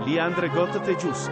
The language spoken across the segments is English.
Leandre got the juice.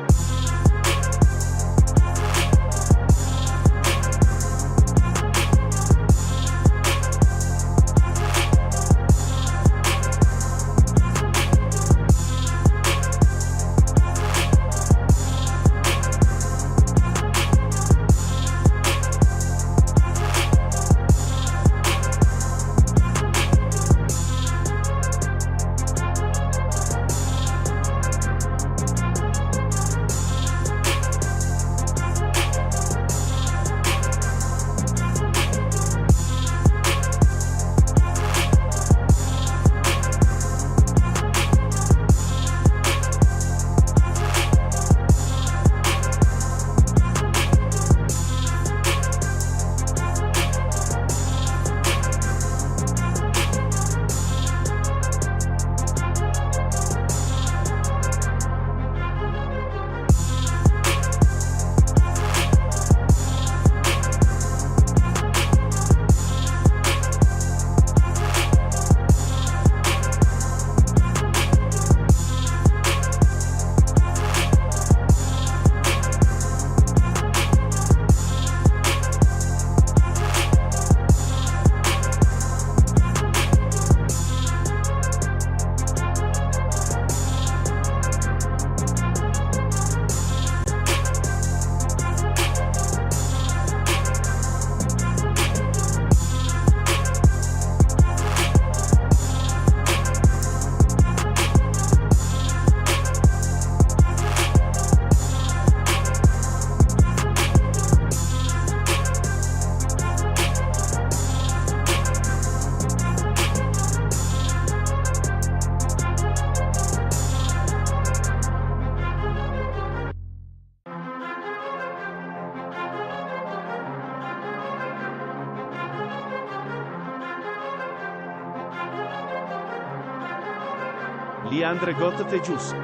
Leandre got the juice.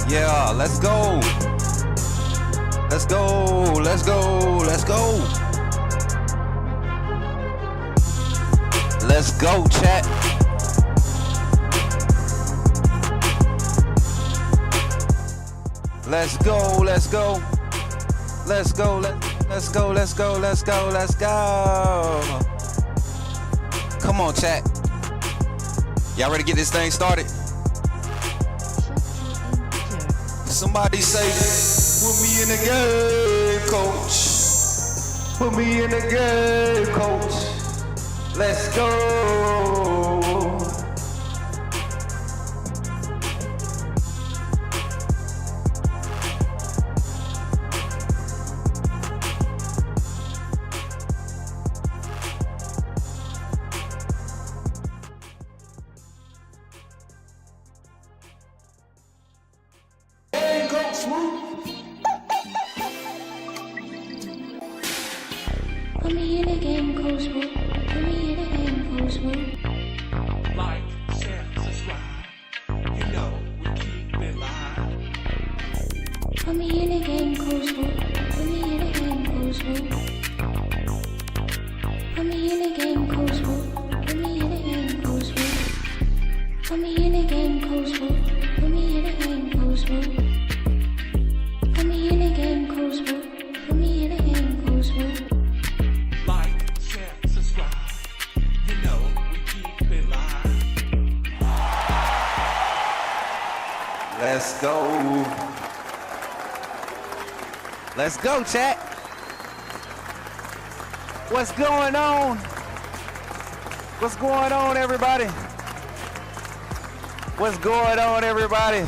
Yeah, let's go. Let's go, let's go, let's go. Let's go, chat. Let's go, let's go. Let's go, let's go, let's go, let's go, let's go. Come on, chat. Y'all ready to get this thing started? Somebody say, put me in the game, coach. Put me in the game, coach. Let's go. Put me in the game, Coach Smook. Put me in the game, Coach Smook. Like, share, subscribe. You know we keep it live. Put me in the game, Coach Smook. Put me in the game, Coach Smook. Put me in the game, Coach Smook. Put me in the game, Coach Smook. Put me in the game, Coach Smook. Put me in the game, Coach Smook. Put me in the game, Coach Smook. Put me in the game, Coach Smook. Like, share, subscribe. You know we keep it live. Let's go. Let's go, chat. What's going on? What's going on, everybody? What's going on, everybody?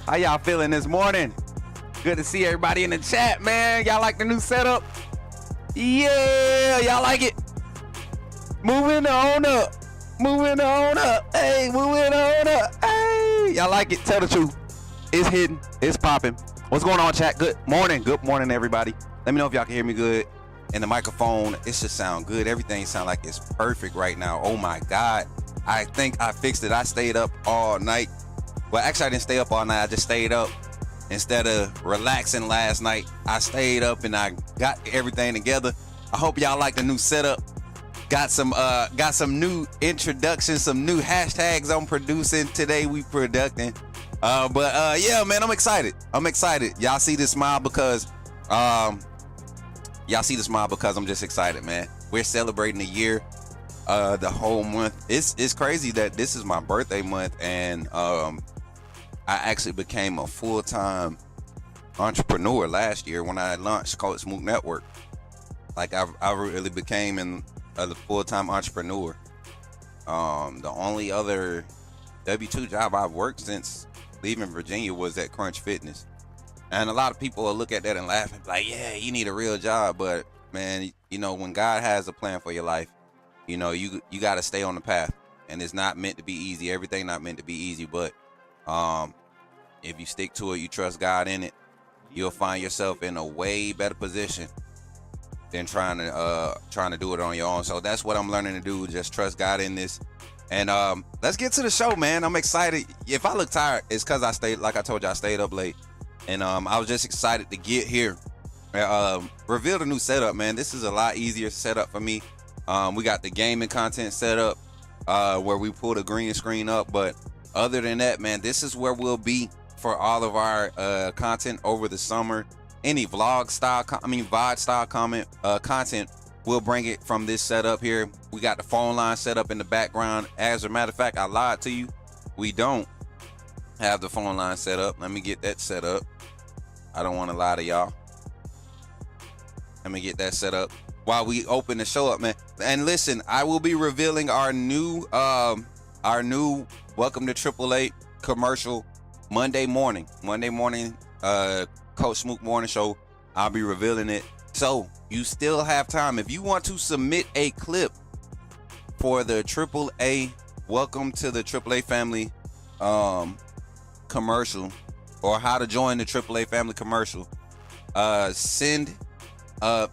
How y'all feeling this morning? Good to see everybody in the chat, man. Y'all like the new setup? Yeah, y'all like it? Moving on up. Moving on up. Hey, moving on up. Hey, y'all like it? Tell the truth. It's hidden. It's popping. What's going on, chat? Good morning. Good morning, everybody. Let me know if y'all can hear me good. And the microphone, it should sound good. Everything sound like it's perfect right now. Oh my God. I think I fixed it. I stayed up all night. Well, actually, I didn't stay up all night. I just stayed up. Instead of relaxing last night, I stayed up and I got everything together. I hope y'all like the new setup. Got some new introductions, some new hashtags I'm producing today. We producing. Yeah, man, I'm excited. Y'all see this smile because I'm just excited, man. We're celebrating a year, the whole month. It's crazy that this is my birthday month, and I actually became a full-time entrepreneur last year when I launched Coach Smook Network. Like I really became a full-time entrepreneur. The only other W-2 job I've worked since leaving Virginia was at Crunch Fitness. And a lot of people will look at that and laugh and be like, yeah, you need a real job. But man, you know, when God has a plan for your life, you know, you got to stay on the path, and it's not meant to be easy. Everything not meant to be easy, but if you stick to it, you trust God in it, you'll find yourself in a way better position than trying to do it on your own. So that's what I'm learning to do. Just trust God in this. And let's get to the show, man. I'm excited. If I look tired, it's because I told you, I stayed up late. And I was just excited to get here. Reveal the new setup, man. This is a lot easier setup for me. We got the gaming content set up where we pull the green screen up. But other than that, man, this is where we'll be for all of our content over the summer. Any VOD style content, we'll bring it from this setup here. We got the phone line set up in the background. As a matter of fact, I lied to you. We don't have the phone line set up. Let me get that set up. I don't want to lie to y'all. Let me get that set up while we open the show up, man. And listen, I will be revealing our new Welcome to AAA commercial Monday morning, Coach Smook morning show. I'll be revealing it. So you still have time. If you want to submit a clip for the AAA Welcome to the AAA family commercial, or how to join the AAA family commercial, send it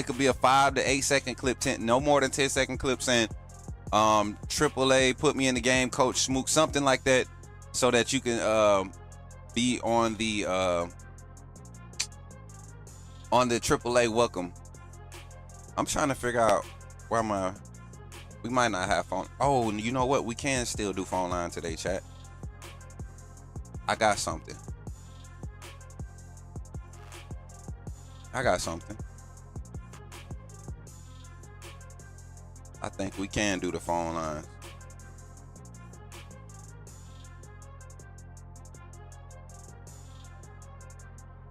could be a 5 to 8 second clip, no more than 10-second clip saying AAA put me in the game, Coach Smook, something like that, so that you can be on the AAA welcome. I'm trying to figure out where we might not have phone. Oh, you know what? We can still do phone line today, chat. I got something. I think we can do the phone lines.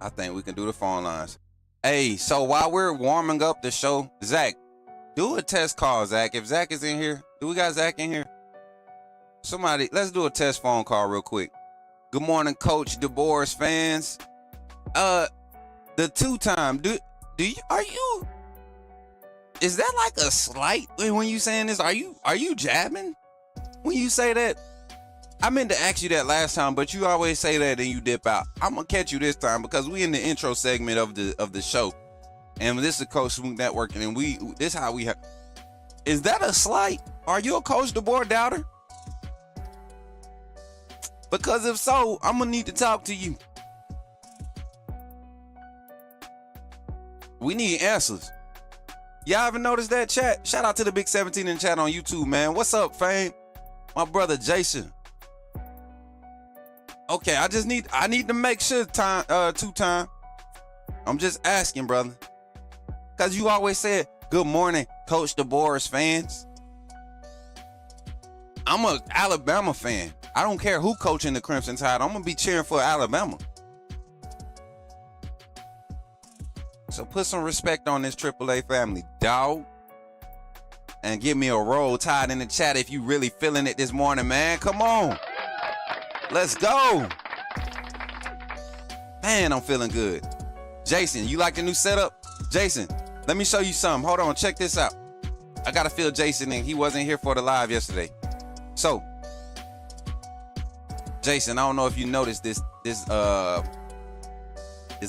I think we can do the phone lines. Hey, so while we're warming up the show, Zach, do a test call, Zach. If Zach is in here, do we got Zach in here? Somebody, let's do a test phone call real quick. Good morning, Coach DeBoer's fans. The two-time, is that like a slight when you saying this? Are you jabbing when you say that? I meant to ask you that last time, but you always say that and you dip out. I'm gonna catch you this time because we in the intro segment of the show, and this is Coach Smook Network, and this how we have. Is that a slight? Are you a Coach DeBoer doubter? Because if so, I'm gonna need to talk to you. We need answers. Y'all ever noticed that, chat? Shout out to the Big 17 in chat on YouTube, man. What's up, fam? My brother Jason. Okay, I need to make sure two-time. I'm just asking, brother. Cause you always said, good morning, Coach DeBoer's fans. I'm a Alabama fan. I don't care who coaching the Crimson Tide. I'm gonna be cheering for Alabama. So put some respect on this AAA family, dog. and give me a roll tide in the chat if you really feeling it this morning, man. Come on. Let's go. Man, I'm feeling good. Jason, you like the new setup? Jason, let me show you something. Hold on, check this out. I gotta feel Jason in. He wasn't here for the live yesterday. So, Jason, I don't know if you noticed this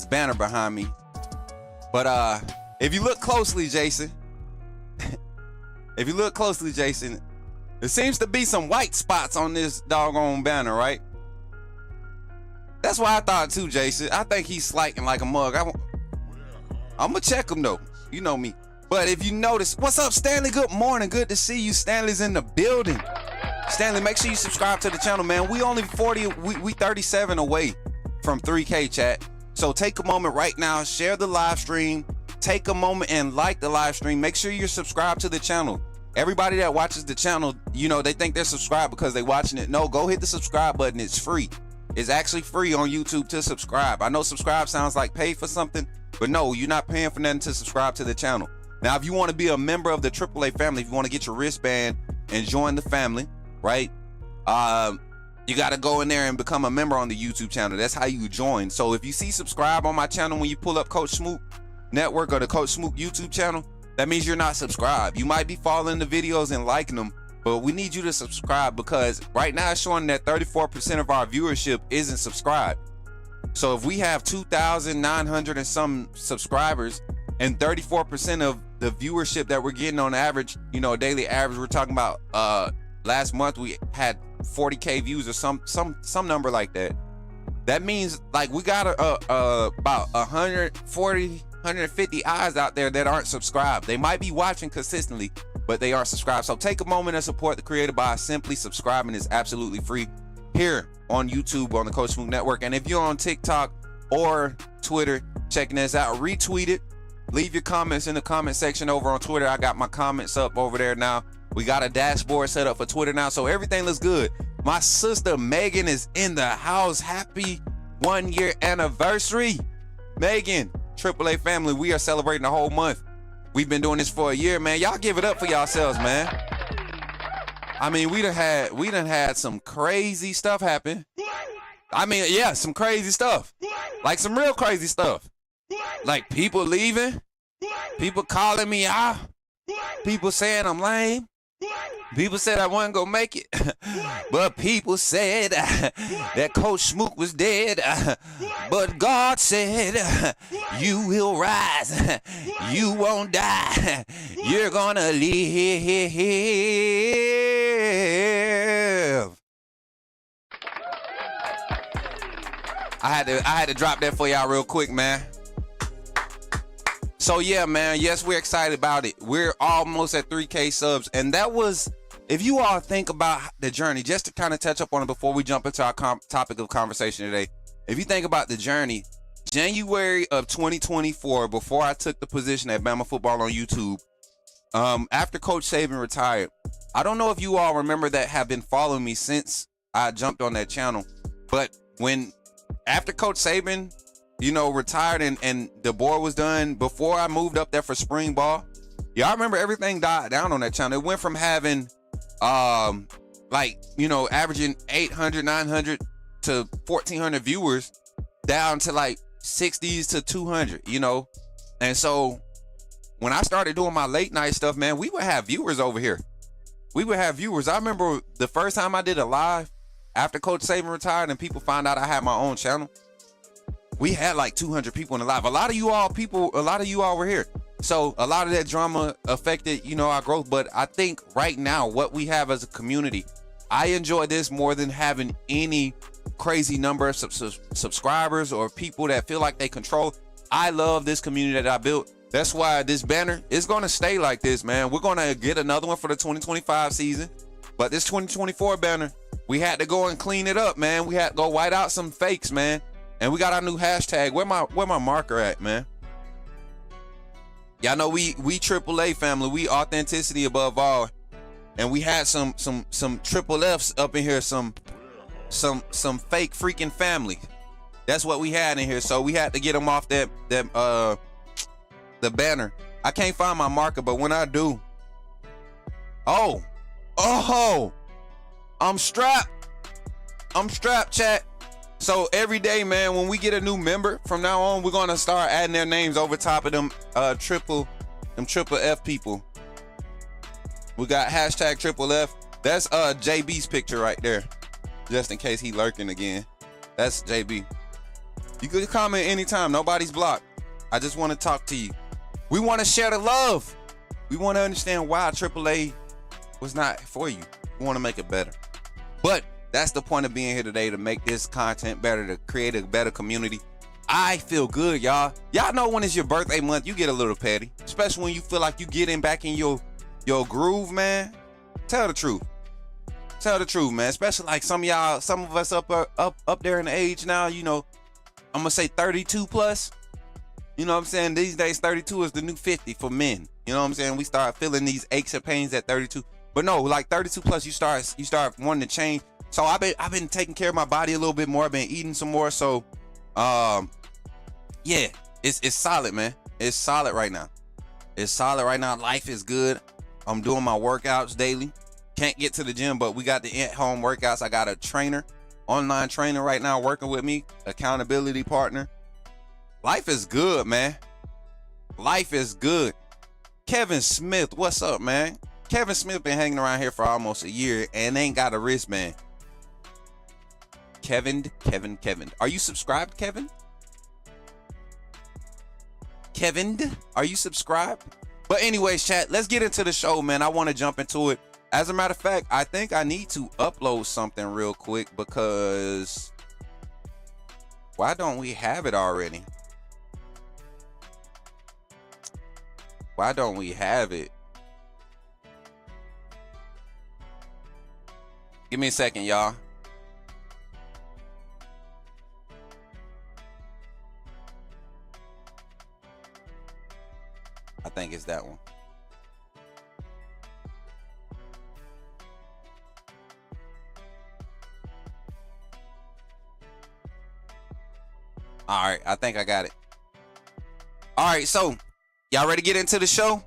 banner behind me. But if you look closely, Jason, there seems to be some white spots on this doggone banner, right? That's why I thought too, Jason. I think he's slighting like a mug. I'm gonna check him though. You know me. But if you notice, what's up, Stanley? Good morning. Good to see you. Stanley's in the building. Stanley, make sure you subscribe to the channel, man. We only 37 away from 3K, chat. So take a moment right now, share the live stream. Take a moment and like the live stream. Make sure you're subscribed to the channel. Everybody that watches the channel, you know, they think they're subscribed because they're watching it. No, go hit the subscribe button. It's free. It's actually free on YouTube to subscribe. I know subscribe sounds like pay for something, but no, you're not paying for nothing to subscribe to the channel. Now, if you want to be a member of the AAA family, if you want to get your wristband and join the family, right? You got to go in there and become a member on the YouTube channel. That's how you join. So if you see subscribe on my channel when you pull up Coach Smook Network or the Coach Smook YouTube channel, that means you're not subscribed. You might be following the videos and liking them, but we need you to subscribe because right now it's showing that 34% of our viewership isn't subscribed. So if we have 2,900 and some subscribers and 34% of the viewership that we're getting on average, you know, daily average, we're talking about last month we had 40K views or some number like that. That means like we got about 140, 150 eyes out there that aren't subscribed. They might be watching consistently, but they aren't subscribed. So take a moment and support the creator by simply subscribing. It's absolutely free here on YouTube on the Coach Smook Network. And if you're on TikTok or Twitter checking this out, retweet it. Leave your comments in the comment section over on Twitter. I got my comments up over there now. We got a dashboard set up for Twitter now, so everything looks good. My sister Megan is in the house. Happy 1 year anniversary. Megan, AAA family, we are celebrating the whole month. We've been doing this for a year, man. Y'all give it up for yourselves, man. I mean, we done had some crazy stuff happen. I mean, yeah, some crazy stuff. Like some real crazy stuff. Like people leaving, people calling me out, people saying I'm lame, people said I wasn't gonna make it, but people said that Coach Smook was dead, but God said you will rise, you won't die, you're gonna live. I had to drop that for y'all real quick, man. So yeah, man, yes, we're excited about it. We're almost at 3K subs. And that was, if you all think about the journey, just to kind of touch up on it before we jump into our topic of conversation today. If you think about the journey, January of 2024, before I took the position at Bama Football on YouTube, after Coach Saban retired, I don't know if you all remember that have been following me since I jumped on that channel, but after Coach Saban, you know, retired and the board was done, before I moved up there for spring ball, yeah, I remember everything died down on that channel. It went from having like, you know, averaging 800, 900 to 1,400 viewers down to like 60s to 200, you know. And so when I started doing my late night stuff, man, we would have viewers over here. We would have viewers. I remember the first time I did a live after Coach Saban retired and people found out I had my own channel. We had like 200 people in the live. A lot of you all were here. So a lot of that drama affected, you know, our growth. But I think right now what we have as a community, I enjoy this more than having any crazy number of subscribers or people that feel like they control. I love this community that I built. That's why this banner is going to stay like this, man. We're going to get another one for the 2025 season. But this 2024 banner, we had to go and clean it up, man. We had to go white out some fakes, man. And we got our new hashtag. Where my marker at, man? Y'all know we AAA family. We authenticity above all. And we had some triple F's up in here. Some fake freaking family. That's what we had in here. So we had to get them off the banner. I can't find my marker, but when I do, Oh, I'm strapped. Chat. So every day, man, when we get a new member from now on, we're gonna start adding their names over top of them triple F people. We got hashtag triple F. That's JB's picture right there, just in case he lurking again. That's JB. You can comment anytime. Nobody's blocked. I just want to talk to you. We want to share the love. We want to understand why AAA was not for you. We want to make it better. But that's the point of being here today, to make this content better, to create a better community. I feel good, y'all. Y'all know when it's your birthday month, you get a little petty, especially when you feel like you getting back in your groove, man. Tell the truth. Tell the truth, man. Especially like some of us up there in the age now, you know, I'm gonna say 32 plus. You know what I'm saying? These days, 32 is the new 50 for men. You know what I'm saying? We start feeling these aches and pains at 32. But no, like 32 plus, you start wanting to change. So I've been taking care of my body a little bit more. I've been eating some more. So yeah, it's solid, man. It's solid right now. It's solid right now. Life is good. I'm doing my workouts daily. Can't get to the gym, but we got the at-home workouts. I got a trainer, online trainer right now working with me, accountability partner. Life is good, man. Life is good. Kevin Smith, what's up, man? Kevin Smith been hanging around here for almost a year and ain't got a wristband. Kevin. Are you subscribed, Kevin? Kevin, are you subscribed? But anyways, chat, let's get into the show, man. I want to jump into it. As a matter of fact, I think I need to upload something real quick, because why don't we have it already? Why don't we have it? Give me a second, y'all. I think it's that one. All right, I think I got it. All right, so y'all ready to get into the show?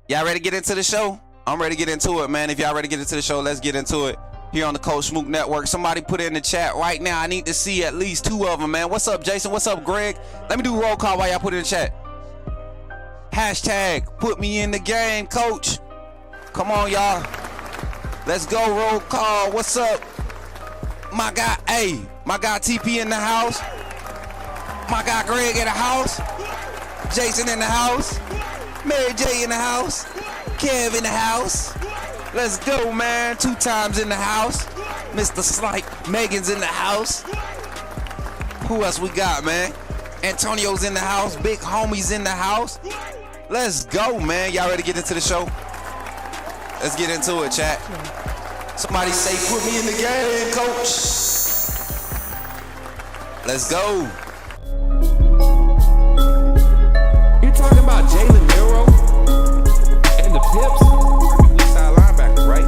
Y'all ready to get into the show? I'm ready to get into it, man. If y'all ready to get into the show, let's get into it here on the Coach Smook Network. Somebody put it in the chat right now. I need to see at least 2 of them, man. What's up, Jason? What's up, Greg? Let me do a roll call while y'all put it in the chat. Hashtag put me in the game, coach. Come on, y'all. Let's go, roll call. What's up? My guy, my guy TP in the house. My guy Greg in the house. Jason in the house. Mary J in the house. Kev in the house. Let's go, man. 2 times in the house. Mr. Slight. Megan's in the house. Who else we got, man? Antonio's in the house. Big Homie's in the house. Let's go, man. Y'all ready to get into the show? Let's get into it, chat. Somebody say, put me in the game, coach. Let's go. You talking about Jalen Miro and the Pips? Side linebacker, right?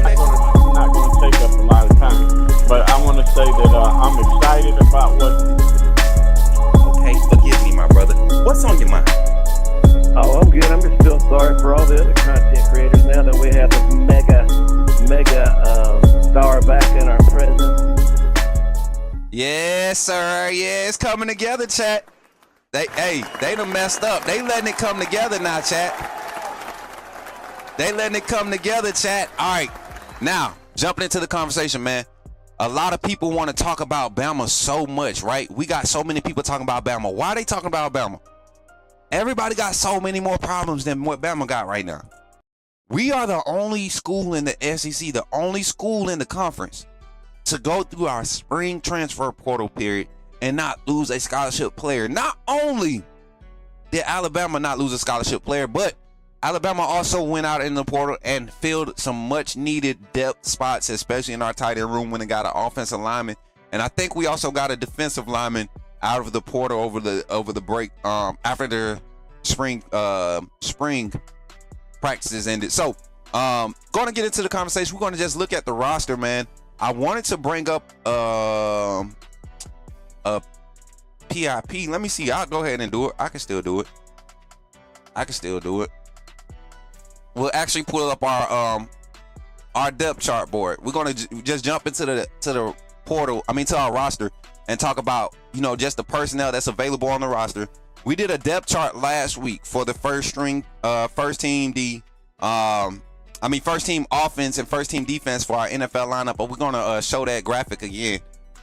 I'm not going to take up a lot of time, but I want to say that I'm excited about what. Okay, forgive me, my brother. What's on your mind? Oh, I'm good. I'm just still sorry for all the other content creators now that we have a mega star back in our presence. Yes, sir. Yeah, it's coming together, chat. They done messed up. They letting it come together now, chat. They letting it come together, chat. All right, now jumping into the conversation, man. A lot of people want to talk about Bama so much, right? We got so many people talking about Bama. Why are they talking about Bama? Everybody got so many more problems than what Bama got right now. We are the only school in the SEC, the only school in the conference to go through our spring transfer portal period and not lose a scholarship player. Not only did Alabama not lose a scholarship player, but Alabama also went out in the portal and filled some much needed depth spots, especially in our tight end room when it got an offensive lineman. And I think we also got a defensive lineman out of the portal over the break after the spring practices ended. So going to get into the conversation. We're going to just look at the roster, man. I wanted to bring up a PIP. Let me see. I'll go ahead and do it. I can still do it. we'll actually pull up our depth chart board. We're gonna just jump into the portal. I mean, to our roster and talk about, you know, just the personnel that's available on the roster. We did a depth chart last week for the first team offense and first team defense for our NFL lineup, but we're gonna show that graphic again.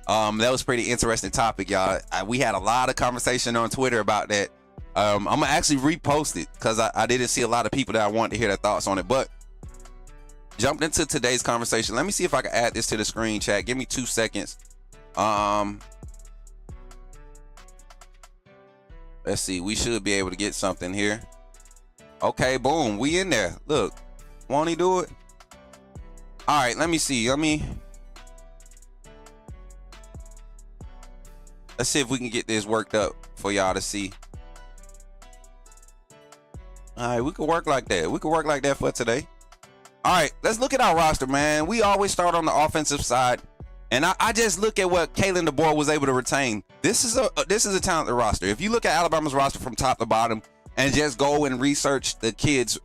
That was a pretty interesting topic, y'all. We had a lot of conversation on Twitter about that. I'm gonna actually repost it because I didn't see a lot of people that I wanted to hear their thoughts on it. But jumped into today's conversation. Let me see if I can add this to the screen, chat. Give me 2 seconds. Let's see. We should be able to get something here. Okay, boom. We in there. Look. Won't he do it? All right, let me see. Let's see if we can get this worked up for y'all to see. All right, we could work like that. We could work like that for today. All right, let's look at our roster, man. We always start on the offensive side, and I just look at what Kalen DeBoer was able to retain. This is a talented roster. If you look at Alabama's roster from top to bottom and just go and research the kids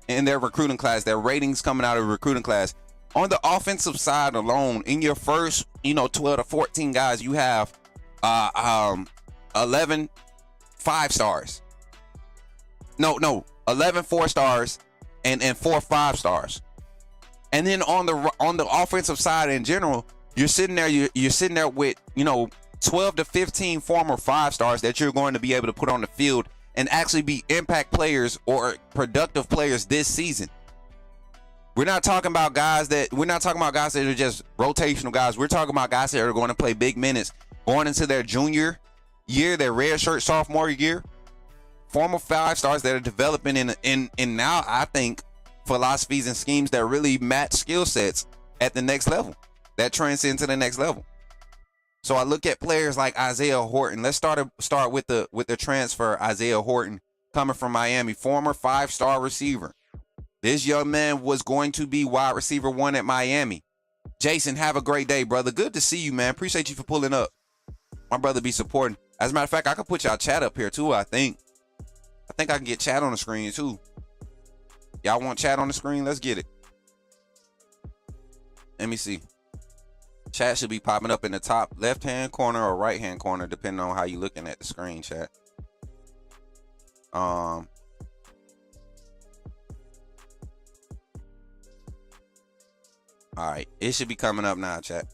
in their recruiting class, their ratings coming out of the recruiting class, on the offensive side alone, in your first 12 to 14 guys, you have 11 5-stars. No, 11 4-stars and 4 5-stars. And then on the offensive side in general, you're sitting there with 12 to 15 former 5-stars that you're going to be able to put on the field and actually be impact players or productive players this season. We're not talking about guys that are just rotational guys. We're talking about guys that are going to play big minutes going into their junior year, their redshirt sophomore year. Former 5-stars that are developing in now, I think, philosophies and schemes that really match skill sets at the next level, that transcend to the next level. So I look at players like Isaiah Horton. Let's start with the transfer. Isaiah Horton, coming from Miami, former 5-star receiver. This young man was going to be wide receiver 1 at Miami. Jason, have a great day, brother. Good to see you, man. Appreciate you for pulling up. My brother be supporting. As a matter of fact, I could put y'all chat up here too, I think I can get chat on the screen too. Y'all want chat on the screen? Let's get it. Let me see. Chat should be popping up in the top left-hand corner or right-hand corner, depending on how you're looking at the screen, chat. All right. It should be coming up now, chat.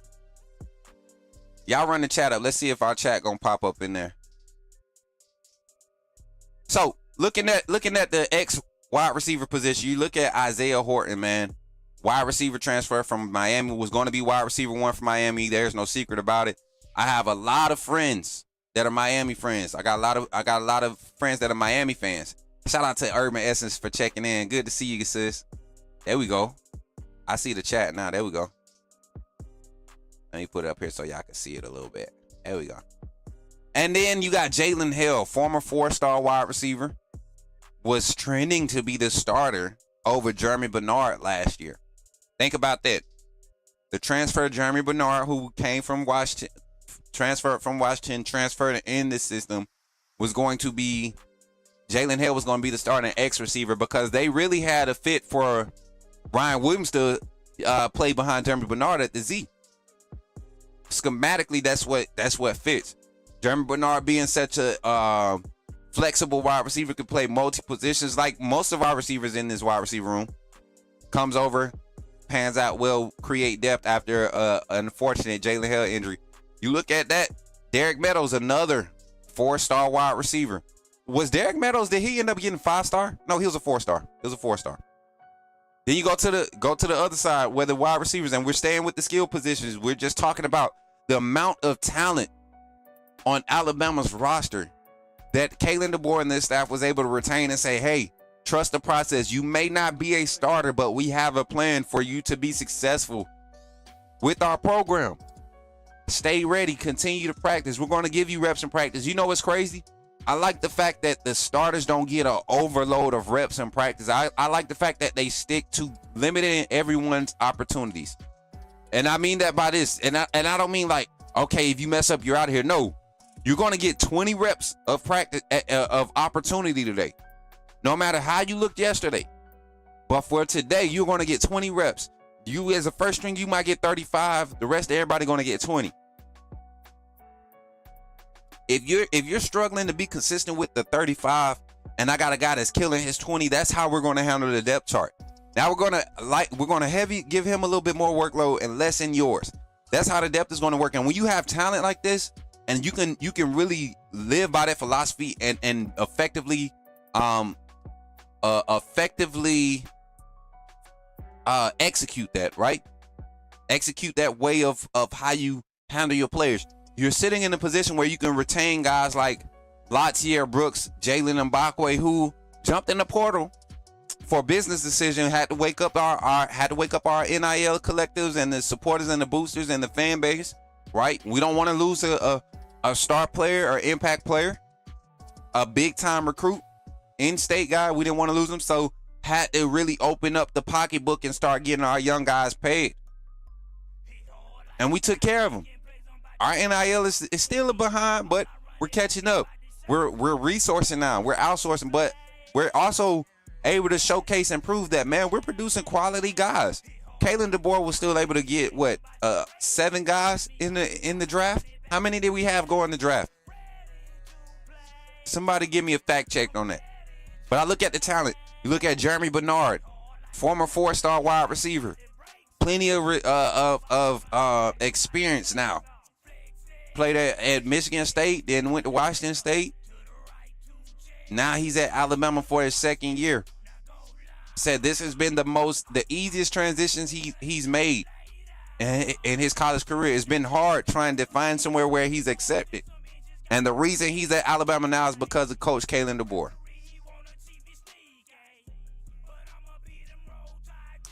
Y'all run the chat up. Let's see if our chat gonna pop up in there. So, looking at the ex wide receiver position, you look at Isaiah Horton, man. Wide receiver transfer from Miami, was going to be wide receiver 1 for Miami. There's no secret about it. I have a lot of friends that are Miami friends. I got a lot of friends that are Miami fans. Shout out to Urban Essence for checking in. Good to see you, sis. There we go. I see the chat now. There we go. Let me put it up here so y'all can see it a little bit. There we go. And then you got Jalen Hill, former 4-star wide receiver, was trending to be the starter over Jeremy Bernard last year. Think about that. The transfer, Jeremy Bernard, who came from Washington, transferred in this system, was going to be, Jalen Hill was going to be the starting X receiver because they really had a fit for Ryan Williams to play behind Jeremy Bernard at the Z. Schematically, that's what fits. Jeremy Bernard being such a flexible wide receiver, could play multi positions like most of our receivers in this wide receiver room. Comes over, pans out well, create depth after an unfortunate Jalen Hill injury. You look at that, Derek Meadows, another 4-star wide receiver. Was Derek Meadows, did he end up getting 5-star? No, he was a 4-star. He was a 4-star. Then you go to the other side where the wide receivers, and we're staying with the skill positions. We're just talking about the amount of talent on Alabama's roster that Kalen DeBoer and this staff was able to retain and say, hey, trust the process. You may not be a starter, but we have a plan for you to be successful with our program. Stay ready. Continue to practice. We're going to give you reps in practice. You know what's crazy? I like the fact that the starters don't get an overload of reps in practice. I like the fact that they stick to limiting everyone's opportunities. And I mean that by this. And I don't mean like, okay, if you mess up, you're out of here. No, you're going to get 20 reps of practice, of opportunity today. No matter how you looked yesterday. But for today, you're going to get 20 reps. You as a first string, you might get 35. The rest of everybody going to get 20. If you're struggling to be consistent with the 35, and I got a guy that's killing his 20, that's how we're going to handle the depth chart. Now we're going to give him a little bit more workload and less in yours. That's how the depth is going to work. And when you have talent like this, and you can really live by that philosophy and effectively execute that, right? Execute that way of how you handle your players. You're sitting in a position where you can retain guys like Latier Brooks, Jalen Mbakwe, who jumped in the portal for a business decision, had to wake up our NIL collectives and the supporters and the boosters and the fan base, right? We don't want to lose a star player or impact player, a big time recruit, in-state guy. We didn't want to lose him, so had to really open up the pocketbook and start getting our young guys paid. And we took care of them. Our NIL is still behind, but we're catching up. We're resourcing now. We're outsourcing, but we're also able to showcase and prove that, man, we're producing quality guys. Kalen DeBoer was still able to get 7 guys in the draft. How many did we have go in the draft? Somebody give me a fact check on that. But I look at the talent. You look at Jeremy Bernard, former 4-star wide receiver, plenty of experience now. Played at Michigan State, then went to Washington State. Now he's at Alabama for his second year. Said this has been the easiest transitions he's made in his college career. It's been hard trying to find somewhere where he's accepted. And the reason he's at Alabama now is because of Coach Kalen DeBoer.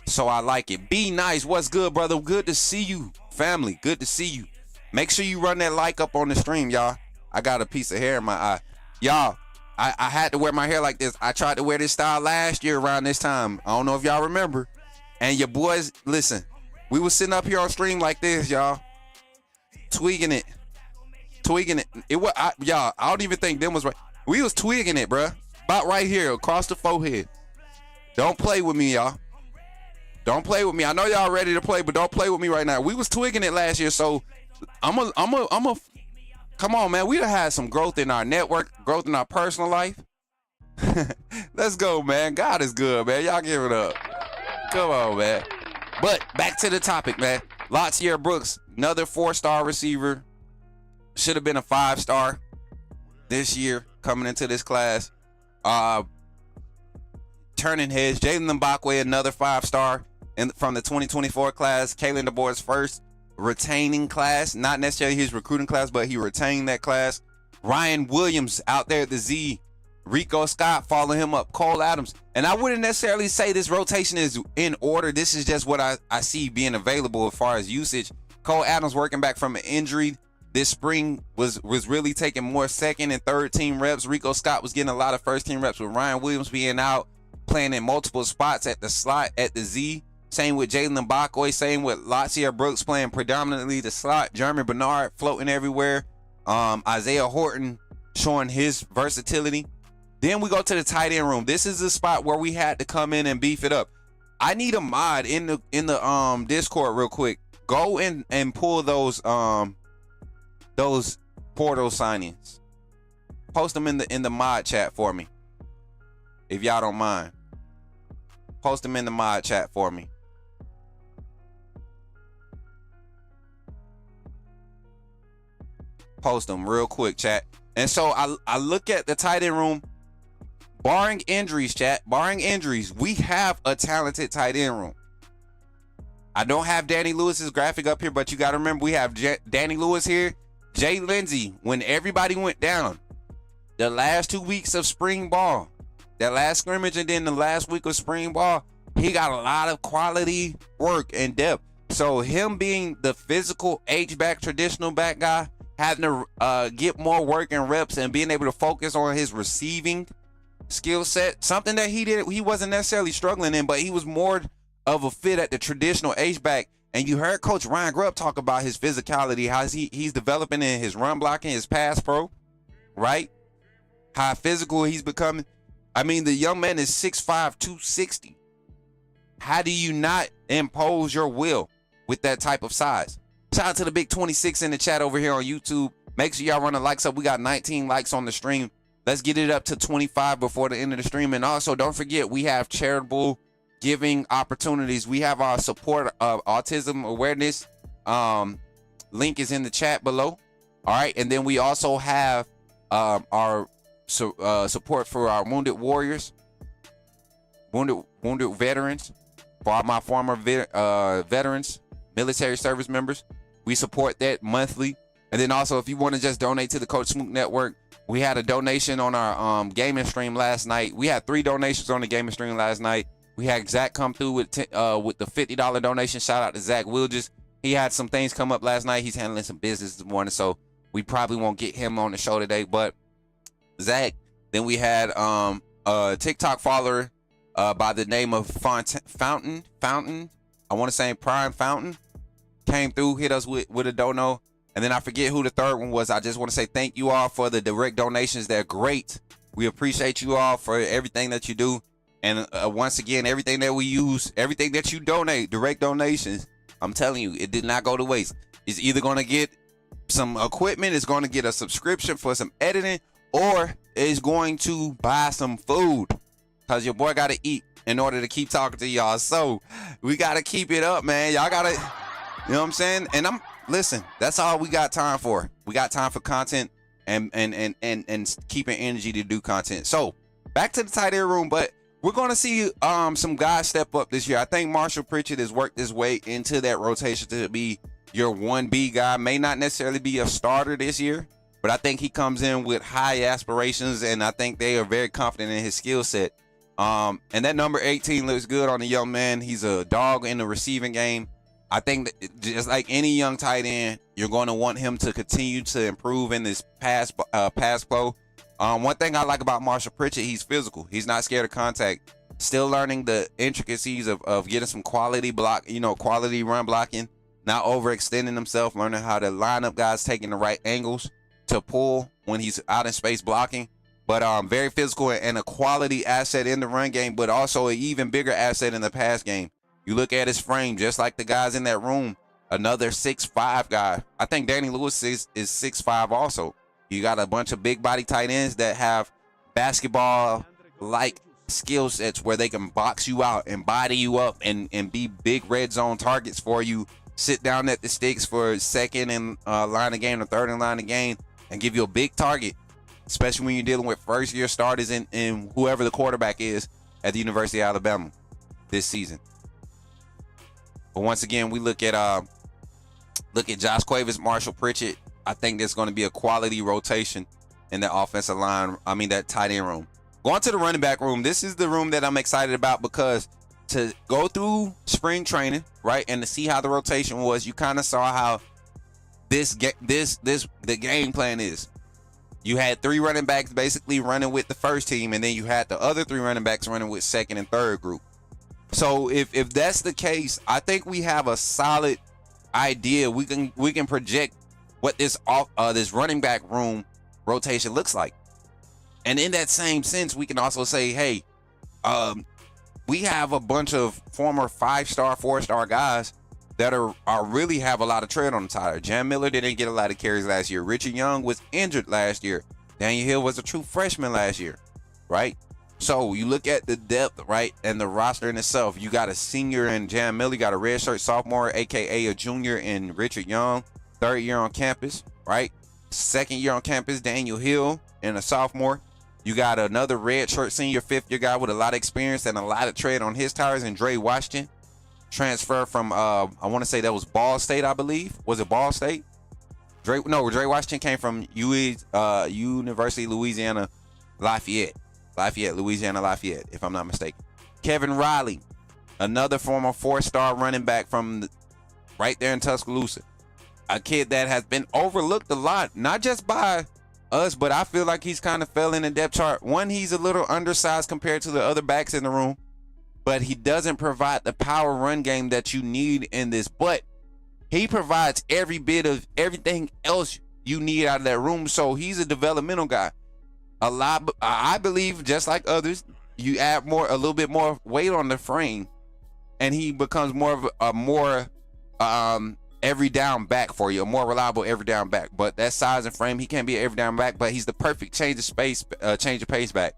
So I like it. Be nice. What's good, brother? Good to see you, family. Good to see you. Make sure you run that like up on the stream, y'all. I got a piece of hair in my eye. Y'all, I had to wear my hair like this. I tried to wear this style last year around this time. I don't know if y'all remember. And your boys, listen, we was sitting up here on stream like this, y'all. Tweaking it. Y'all, I don't even think them was right. We was twigging it, bruh. About right here, across the forehead. Don't play with me, y'all. Don't play with me. I know y'all ready to play, but don't play with me right now. We was twigging it last year, so I'm a come on, man. We done had some growth in our network, growth in our personal life. Let's go, man. God is good, man. Y'all give it up. Come on, man. But back to the topic, man. Latier Brooks, another 4-star receiver. Should have been a 5-star this year coming into this class. Turning heads. Jalen Mbakwe, another 5-star from the 2024 class. Kalen DeBoer's first retaining class, not necessarily his recruiting class, but he retained that class. Ryan Williams out there at the Z. Rico Scott following him up. Cole Adams. And I wouldn't necessarily say this rotation is in order. This is just what I see being available as far as usage. Cole Adams working back from an injury this spring was really taking more second and third team reps. Rico Scott was getting a lot of first team reps with Ryan Williams being out, playing in multiple spots at the slot at the Z. Same with Jalen Mbakwe. Same with Latier Brooks playing predominantly the slot. Jeremy Bernard floating everywhere. Isaiah Horton showing his versatility. Then we go to the tight end room. This is the spot where we had to come in and beef it up. I need a mod in the Discord real quick. Go in and pull those portal signings. Post them in the mod chat for me, if y'all don't mind. Post them in the mod chat for me. Post them real quick, chat. And so I look at the tight end room. Barring injuries, chat. Barring injuries, we have a talented tight end room. I don't have Danny Lewis's graphic up here, but you got to remember we have Danny Lewis here. Jay Lindsey, when everybody went down, the last 2 weeks of spring ball, that last scrimmage and then the last week of spring ball, he got a lot of quality work and depth. So him being the physical H-back, traditional back guy, having to get more work and reps and being able to focus on his receiving skill set, something that he wasn't necessarily struggling in, but he was more of a fit at the traditional H-back. And you heard Coach Ryan Grubb talk about his physicality, how he's developing in his run blocking, his pass pro, right? How physical he's becoming. I mean, the young man is 6'5", 260. How do you not impose your will with that type of size? Shout out to the big 26 in the chat over here on YouTube. Make sure y'all run the likes up. We got 19 likes on the stream. Let's get it up to 25 before the end of the stream. And also, don't forget, we have charitable giving opportunities. We have our support of autism awareness. Link is in the chat below. All right. And then we also have our support for our wounded warriors, wounded veterans, for all my former veterans, military service members. We support that monthly. And then also, if you want to just donate to the Coach Smook Network, we had a donation on our gaming stream last night. We had 3 donations on the gaming stream last night. We had Zach come through with the $50 donation. Shout out to Zach Wilges. He had some things come up last night. He's handling some business this morning, so we probably won't get him on the show today. But Zach, then we had a TikTok follower by the name of Fountain. I want to say Prime Fountain came through, hit us with a dono. And then I forget who the third one was. I just want to say thank you all for the direct donations. They're great. We appreciate you all for everything that you do. And once again, everything that we use, everything that you donate, direct donations, I'm telling you, it did not go to waste. It's either going to get some equipment, it's going to get a subscription for some editing, or it's going to buy some food. Because your boy got to eat in order to keep talking to y'all. So we got to keep it up, man. Y'all got to, you know what I'm saying? And listen, that's all we got time for. We got time for content and keeping energy to do content. So back to the tight end room, but we're going to see some guys step up this year. I think Marshall Pritchett has worked his way into that rotation to be your 1B guy. May not necessarily be a starter this year, but I think he comes in with high aspirations, and I think they are very confident in his skill set. And that number 18 looks good on the young man. He's a dog in the receiving game. I think that just like any young tight end, you're going to want him to continue to improve in this pass flow. One thing I like about Marshall Pritchett, he's physical. He's not scared of contact. Still learning the intricacies of getting some quality quality run blocking, not overextending himself, learning how to line up guys, taking the right angles to pull when he's out in space blocking. But very physical and a quality asset in the run game, but also an even bigger asset in the pass game. You look at his frame, just like the guys in that room, another 6'5" guy. I think Danny Lewis is 6'5" also. You got a bunch of big body tight ends that have basketball-like skill sets where they can box you out and body you up and be big red zone targets for you. Sit down at the sticks for second in line of game or third in line of game and give you a big target, especially when you're dealing with first-year starters and whoever the quarterback is at the University of Alabama this season. But once again, we look at Josh Cuevas, Marshall Pritchett. I think there's going to be a quality rotation in the offensive line. I mean, that tight end room. Going to the running back room. This is the room that I'm excited about because to go through spring training, right, and to see how the rotation was, you kind of saw how the game plan is. You had 3 running backs basically running with the first team, and then you had the other 3 running backs running with second and third group. So if that's the case, I think we have a solid idea. We can project what this running back room rotation looks like. And in that same sense, we can also say, hey, we have a bunch of former 5-star, 4-star guys that are really have a lot of tread on the tire. Jam Miller didn't get a lot of carries last year. Richard Young was injured last year. Daniel Hill was a true freshman last year, right? So you look at the depth, right, and the roster in itself. You got a senior in Jam Miller, you got a redshirt sophomore, aka a junior in Richard Young, 3rd year on campus, right? 2nd year on campus, Daniel Hill, and a sophomore. You got another redshirt senior 5th year guy with a lot of experience and a lot of tread on his tires, and Dre Washington, transfer from I want to say that was Ball State, I believe. Was it Ball State? Dre Washington came from University of Louisiana Lafayette, Louisiana Lafayette, if I'm not mistaken. Kevin Riley, another former 4-star running back from right there in Tuscaloosa. A kid that has been overlooked a lot, not just by us, but I feel like he's kind of fell in the depth chart. One, he's a little undersized compared to the other backs in the room, but he doesn't provide the power run game that you need in this. But he provides every bit of everything else you need out of that room. So he's a developmental guy. I believe, just like others, you add a little bit more weight on the frame, and he becomes more of a more every down back for you, a more reliable every down back. But that size and frame, he can't be an every down back, but he's the perfect change of pace back.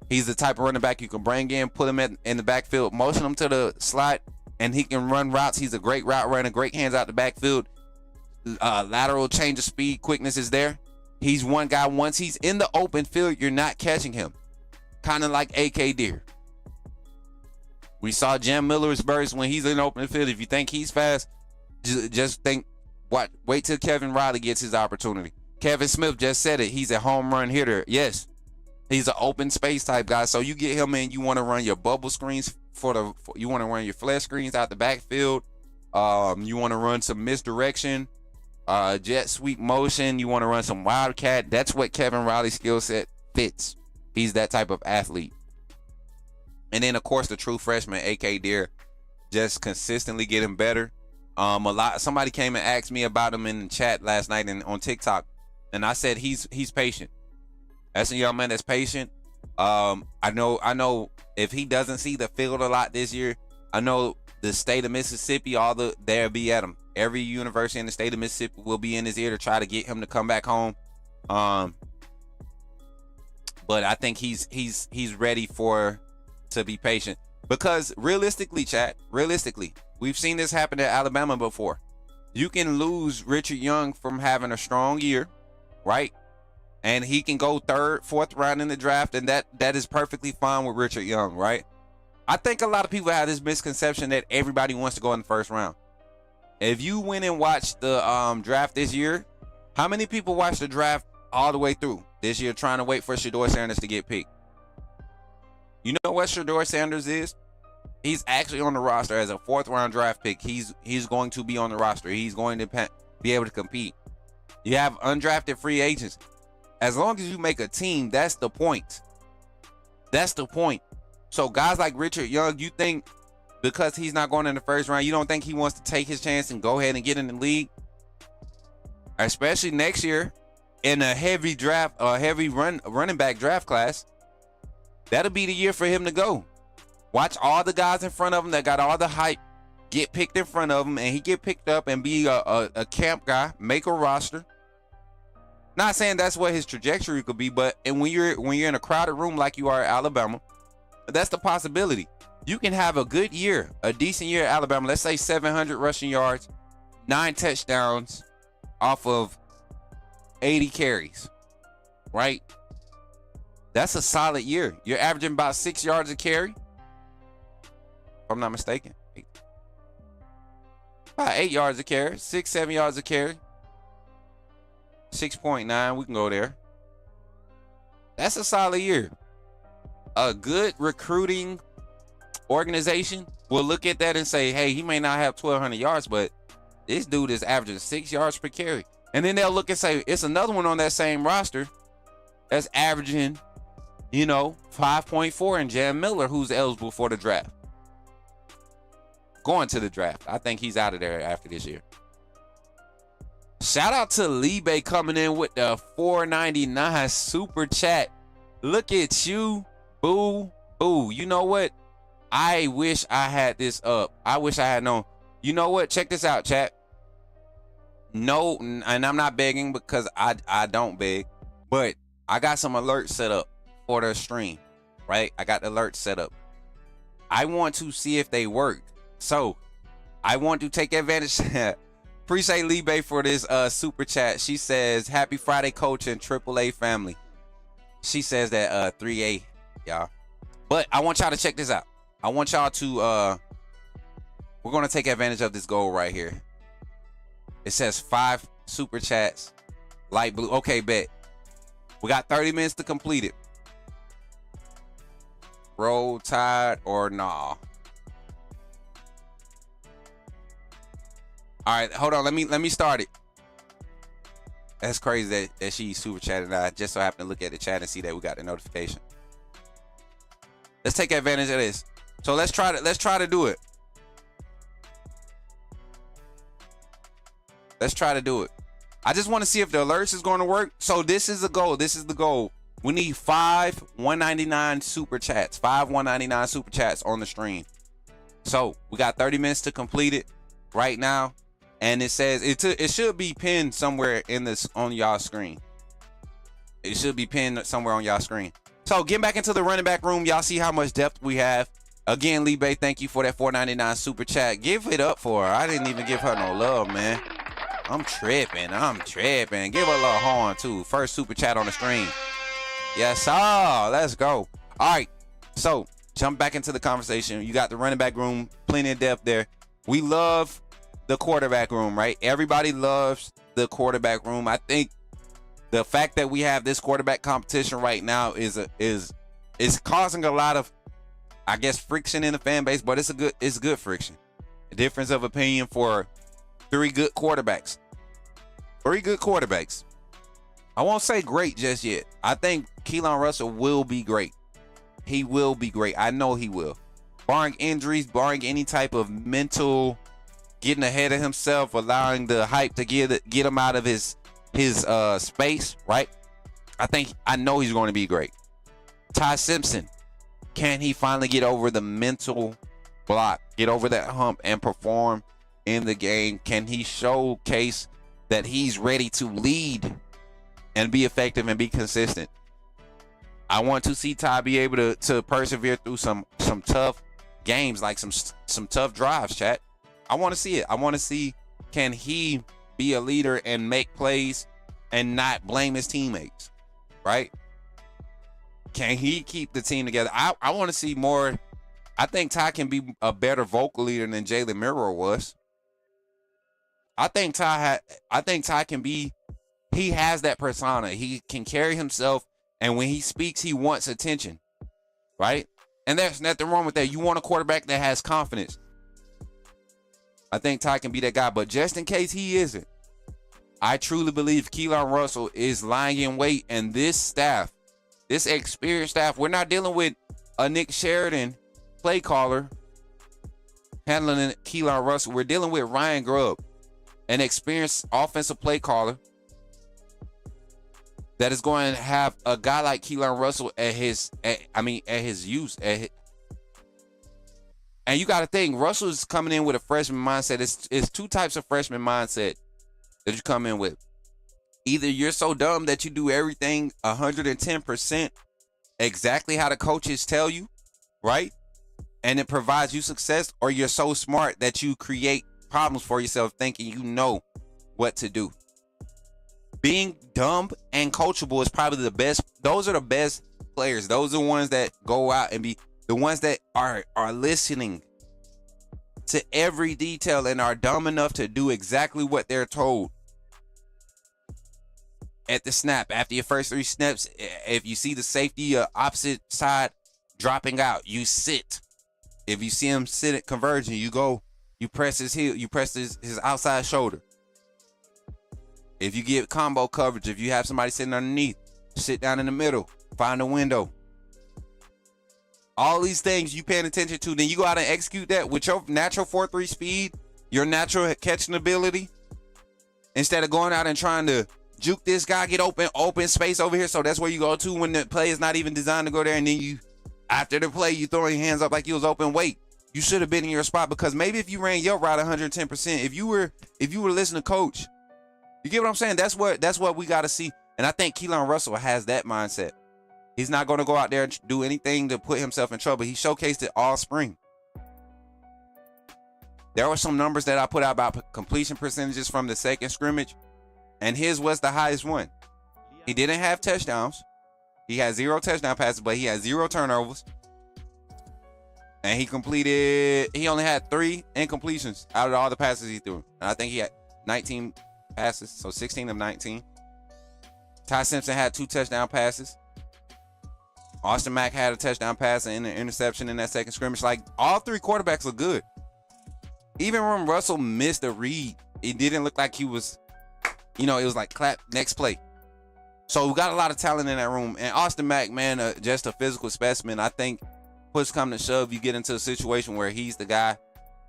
He's the type of running back you can bring in, put him in the backfield, motion him to the slot, and he can run routes. He's a great route runner, great hands out the backfield. Lateral change of speed, quickness is there. He's one guy, once he's in the open field, you're not catching him. Kind of like AK Deer. We saw Jam Miller's burst when he's in the open field. If you think he's fast, just think, wait till Kevin Riley gets his opportunity. Kevin Smith just said it. He's a home run hitter. Yes. He's an open space type guy. So you get him in, you want to run your bubble screens you want to run your flash screens out the backfield. You want to run some misdirection, jet sweep motion. You want to run some wildcat. That's what Kevin Riley's skill set fits. He's that type of athlete. And then of course the true freshman, AK Deer, just consistently getting better. Somebody came and asked me about him in the chat last night and on TikTok, and I said he's patient. That's a young man that's patient. I know if he doesn't see the field a lot this year, I know the state of Mississippi, they'll be at him. Every university in the state of Mississippi will be in his ear to try to get him to come back home. But I think he's ready to be patient, because realistically, we've seen this happen at Alabama before. You can lose Richard Young from having a strong year, right? And he can go third, fourth round in the draft, and that is perfectly fine with Richard Young, right? I think a lot of people have this misconception that everybody wants to go in the first round. If you went and watched the draft this year, how many people watched the draft all the way through this year trying to wait for Shedeur Sanders to get picked? You know what Shedeur Sanders is? He's actually on the roster as a fourth round draft pick. He's going to be on the roster. He's going to be able to compete. You have undrafted free agents. As long as you make a team, that's the point. That's the point. So guys like Richard Young, you think because he's not going in the first round, you don't think he wants to take his chance and go ahead and get in the league? Especially next year in a heavy draft, running back draft class. That'll be the year for him to go. Watch all the guys in front of him that got all the hype get picked in front of him, and he get picked up and be a camp guy, make a roster. Not saying that's what his trajectory could be, but when you're in a crowded room like you are at Alabama, that's the possibility. You can have a good year, a decent year at Alabama. Let's say 700 rushing yards, 9 touchdowns off of 80 carries, right? That's a solid year. You're averaging about 6 yards a carry, if I'm not mistaken. About 8 yards a carry, 6-7 yards a carry. 6.9, we can go there. That's a solid year. A good recruiting organization will look at that and say, hey, he may not have 1,200 yards, but this dude is averaging 6 yards per carry. And then they'll look and say, it's another one on that same roster that's averaging, 5.4 in Jam Miller, who's eligible for the draft. Going to the draft. I think he's out of there after this year. Shout out to Libe coming in with the $4.99 super chat. Look at you. Boo. Boo. You know what? I wish I had this up. I wish I had known. You know what? Check this out, chat. No, and I'm not begging because I don't beg, but I got some alerts set up for the stream, right? I got the alerts set up. I want to see if they work. So I want to take advantage. Appreciate Libe for this super chat. She says, happy Friday, coach and AAA family. She says that 3A, y'all. But I want y'all to check this out. I want y'all to we're gonna take advantage of this goal right here. It says 5 super chats, light blue. Okay, bet. We got 30 minutes to complete it. Roll Tide or nah. All right, hold on. Let me start it. That's crazy that she super chatted. I just so happened to look at the chat and see that we got the notification. Let's take advantage of this. So let's try to do it. Let's try to do it. I just want to see if the alerts is going to work. So this is the goal. This is the goal. We need 5 $1.99 super chats. 5 $1.99 super chats on the stream. So we got 30 minutes to complete it right now. And it says it should be pinned somewhere in this on y'all screen. It should be pinned somewhere on y'all screen. So getting back into the running back room, y'all see how much depth we have. Again, Lee Bay, thank you for that $4.99 super chat. Give it up for her. I didn't even give her no love, man. I'm tripping. Give her a little horn too. First super chat on the screen. Yes, sir. Let's go. All right. So jump back into the conversation. You got the running back room, plenty of depth there. We love the quarterback room, right? Everybody loves the quarterback room. I think the fact that we have this quarterback competition right now is causing a lot of, I guess, friction in the fan base, but it's good friction. A difference of opinion for three good quarterbacks. I won't say great just yet. I think Keelan Russell will be great. He will be great. I know he will. Barring injuries, barring any type of mental getting ahead of himself, allowing the hype to get him out of his space, right? I know he's going to be great. Ty Simpson, can he finally get over the mental block, get over that hump and perform in the game? Can he showcase that he's ready to lead and be effective and be consistent? I want to see Ty be able to persevere through some tough games, like some tough drives, chat. I want to see it. I want to see, can he be a leader and make plays and not blame his teammates, right? Can he keep the team together? I want to see more. I think Ty can be a better vocal leader than Jalen Milroe was. I think Ty can be, he has that persona. He can carry himself, and when he speaks, he wants attention, right? And there's nothing wrong with that. You want a quarterback that has confidence. I think Ty can be that guy, but just in case he isn't, I truly believe Keelan Russell is lying in wait, and this staff, this experienced staff, we're not dealing with a Nick Sheridan play caller handling Keelan Russell. We're dealing with Ryan Grubb, an experienced offensive play caller that is going to have a guy like Keelan Russell at his use. And you got to think, Russell's coming in with a freshman mindset. It's two types of freshman mindset that you come in with. Either you're so dumb that you do everything 110% exactly how the coaches tell you, right? And it provides you success, or you're so smart that you create problems for yourself thinking you know what to do. Being dumb and coachable is probably the best. Those are the best players. Those are the ones that go out and be the ones that are listening to every detail and are dumb enough to do exactly what they're told at the snap. After your first 3 snaps, if you see the safety opposite side dropping out, you sit. If you see him sit converging, you go, you press his heel, you press his outside shoulder. If you get combo coverage, if you have somebody sitting underneath, sit down in the middle, find a window. All these things you paying attention to, then you go out and execute that with your natural 4.3 speed, your natural catching ability, instead of going out and trying to juke this guy, get open space over here. So that's where you go to when the play is not even designed to go there. And then you, after the play, you throwing your hands up like you was open. Wait, you should have been in your spot, because maybe if you ran your route 110%, if you were listening to coach, you get what I'm saying? That's what we got to see. And I think Keelan Russell has that mindset. He's not going to go out there and do anything to put himself in trouble. He showcased it all spring. There were some numbers that I put out about completion percentages from the second scrimmage, and his was the highest one. He didn't have touchdowns. He had 0 touchdown passes, but he had 0 turnovers. And he only had 3 incompletions out of all the passes he threw. And I think he had 19 passes, so 16 of 19. Ty Simpson had 2 touchdown passes. Austin Mack had a touchdown pass and an interception in that second scrimmage. Like, all 3 quarterbacks look good. Even when Russell missed a read, it didn't look like he was, it was like clap, next play. So we got a lot of talent in that room. And Austin Mack, man, just a physical specimen. I think push come to shove, you get into a situation where he's the guy.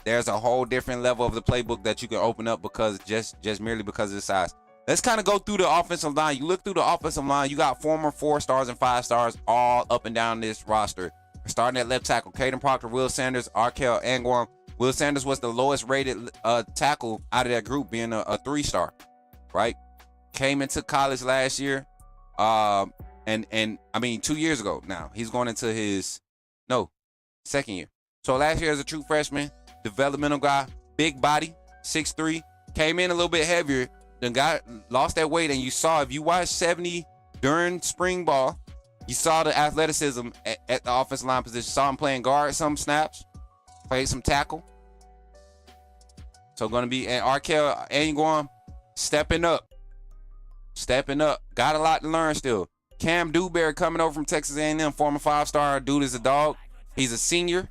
There's a whole different level of the playbook that you can open up because just merely because of his size. Let's kind of go through the offensive line. You look through the offensive line, you got former 4 stars and 5 stars all up and down this roster. Starting at left tackle, Caden Proctor, Will Sanders, Arkel Angwam. Will Sanders was the lowest rated tackle out of that group, being a 3-star, right? Came into college last year, and I mean 2 years ago now. He's going into his second year. So last year as a true freshman, developmental guy, big body, 6'3", came in a little bit heavier, then lost that weight, and you saw, if you watched 70 during spring ball, you saw the athleticism at the offensive line position. Saw him playing guard some snaps, played some tackle. So going to be Arkel Angwam stepping up. Got a lot to learn still. Cam Dewberry coming over from Texas A&M, former 5-star. Dude is a dog. He's a senior,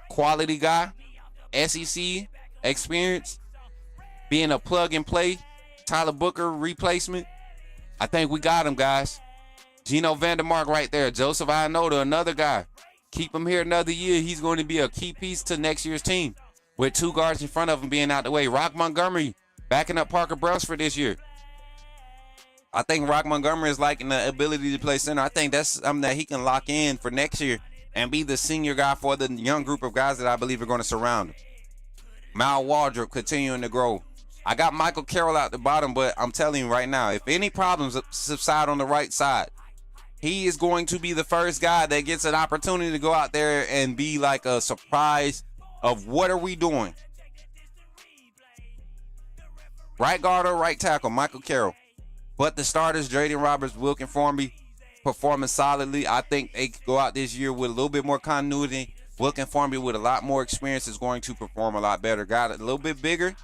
quality guy, SEC experience, being a plug and play, Tyler Booker replacement. I think we got him, guys. Gino Vandermark right there. Joseph Inoda, another guy. Keep him here another year. He's going to be a key piece to next year's team, with 2 guards in front of him being out the way. Rock Montgomery backing up Parker Brailsford this year. I think Rock Montgomery is liking the ability to play center. I think that's something that he can lock in for next year and be the senior guy for the young group of guys that I believe are going to surround him. Mal Waldrop continuing to grow. I got Michael Carroll out the bottom, but I'm telling you right now, if any problems subside on the right side, he is going to be the first guy that gets an opportunity to go out there and be like a surprise of what are we doing. Right guard or right tackle, Michael Carroll. But the starters, Jaden Roberts, Wilkin Formby, performing solidly. I think they could go out this year with a little bit more continuity. Wilkin Formby with a lot more experience is going to perform a lot better. Got a little bit bigger.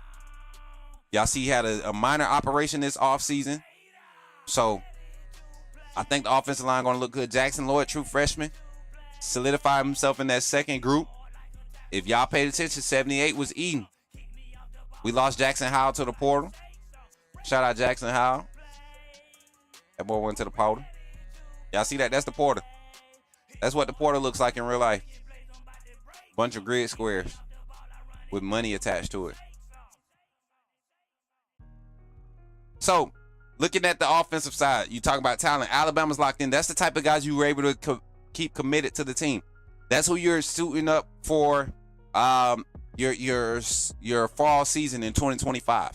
Y'all see he had a minor operation this offseason. So I think the offensive line going to look good. Jackson Lloyd, true freshman, solidified himself in that second group. If y'all paid attention, 78 was Eden. We lost Jackson Howell to the portal. Shout out Jackson Howell. That boy went to the portal. Y'all see that? That's the portal. That's what the portal looks like in real life. Bunch of grid squares with money attached to it. So, looking at the offensive side, you talk about talent. Alabama's locked in. That's the type of guys you were able to keep committed to the team. That's who you're suiting up for your fall season in 2025.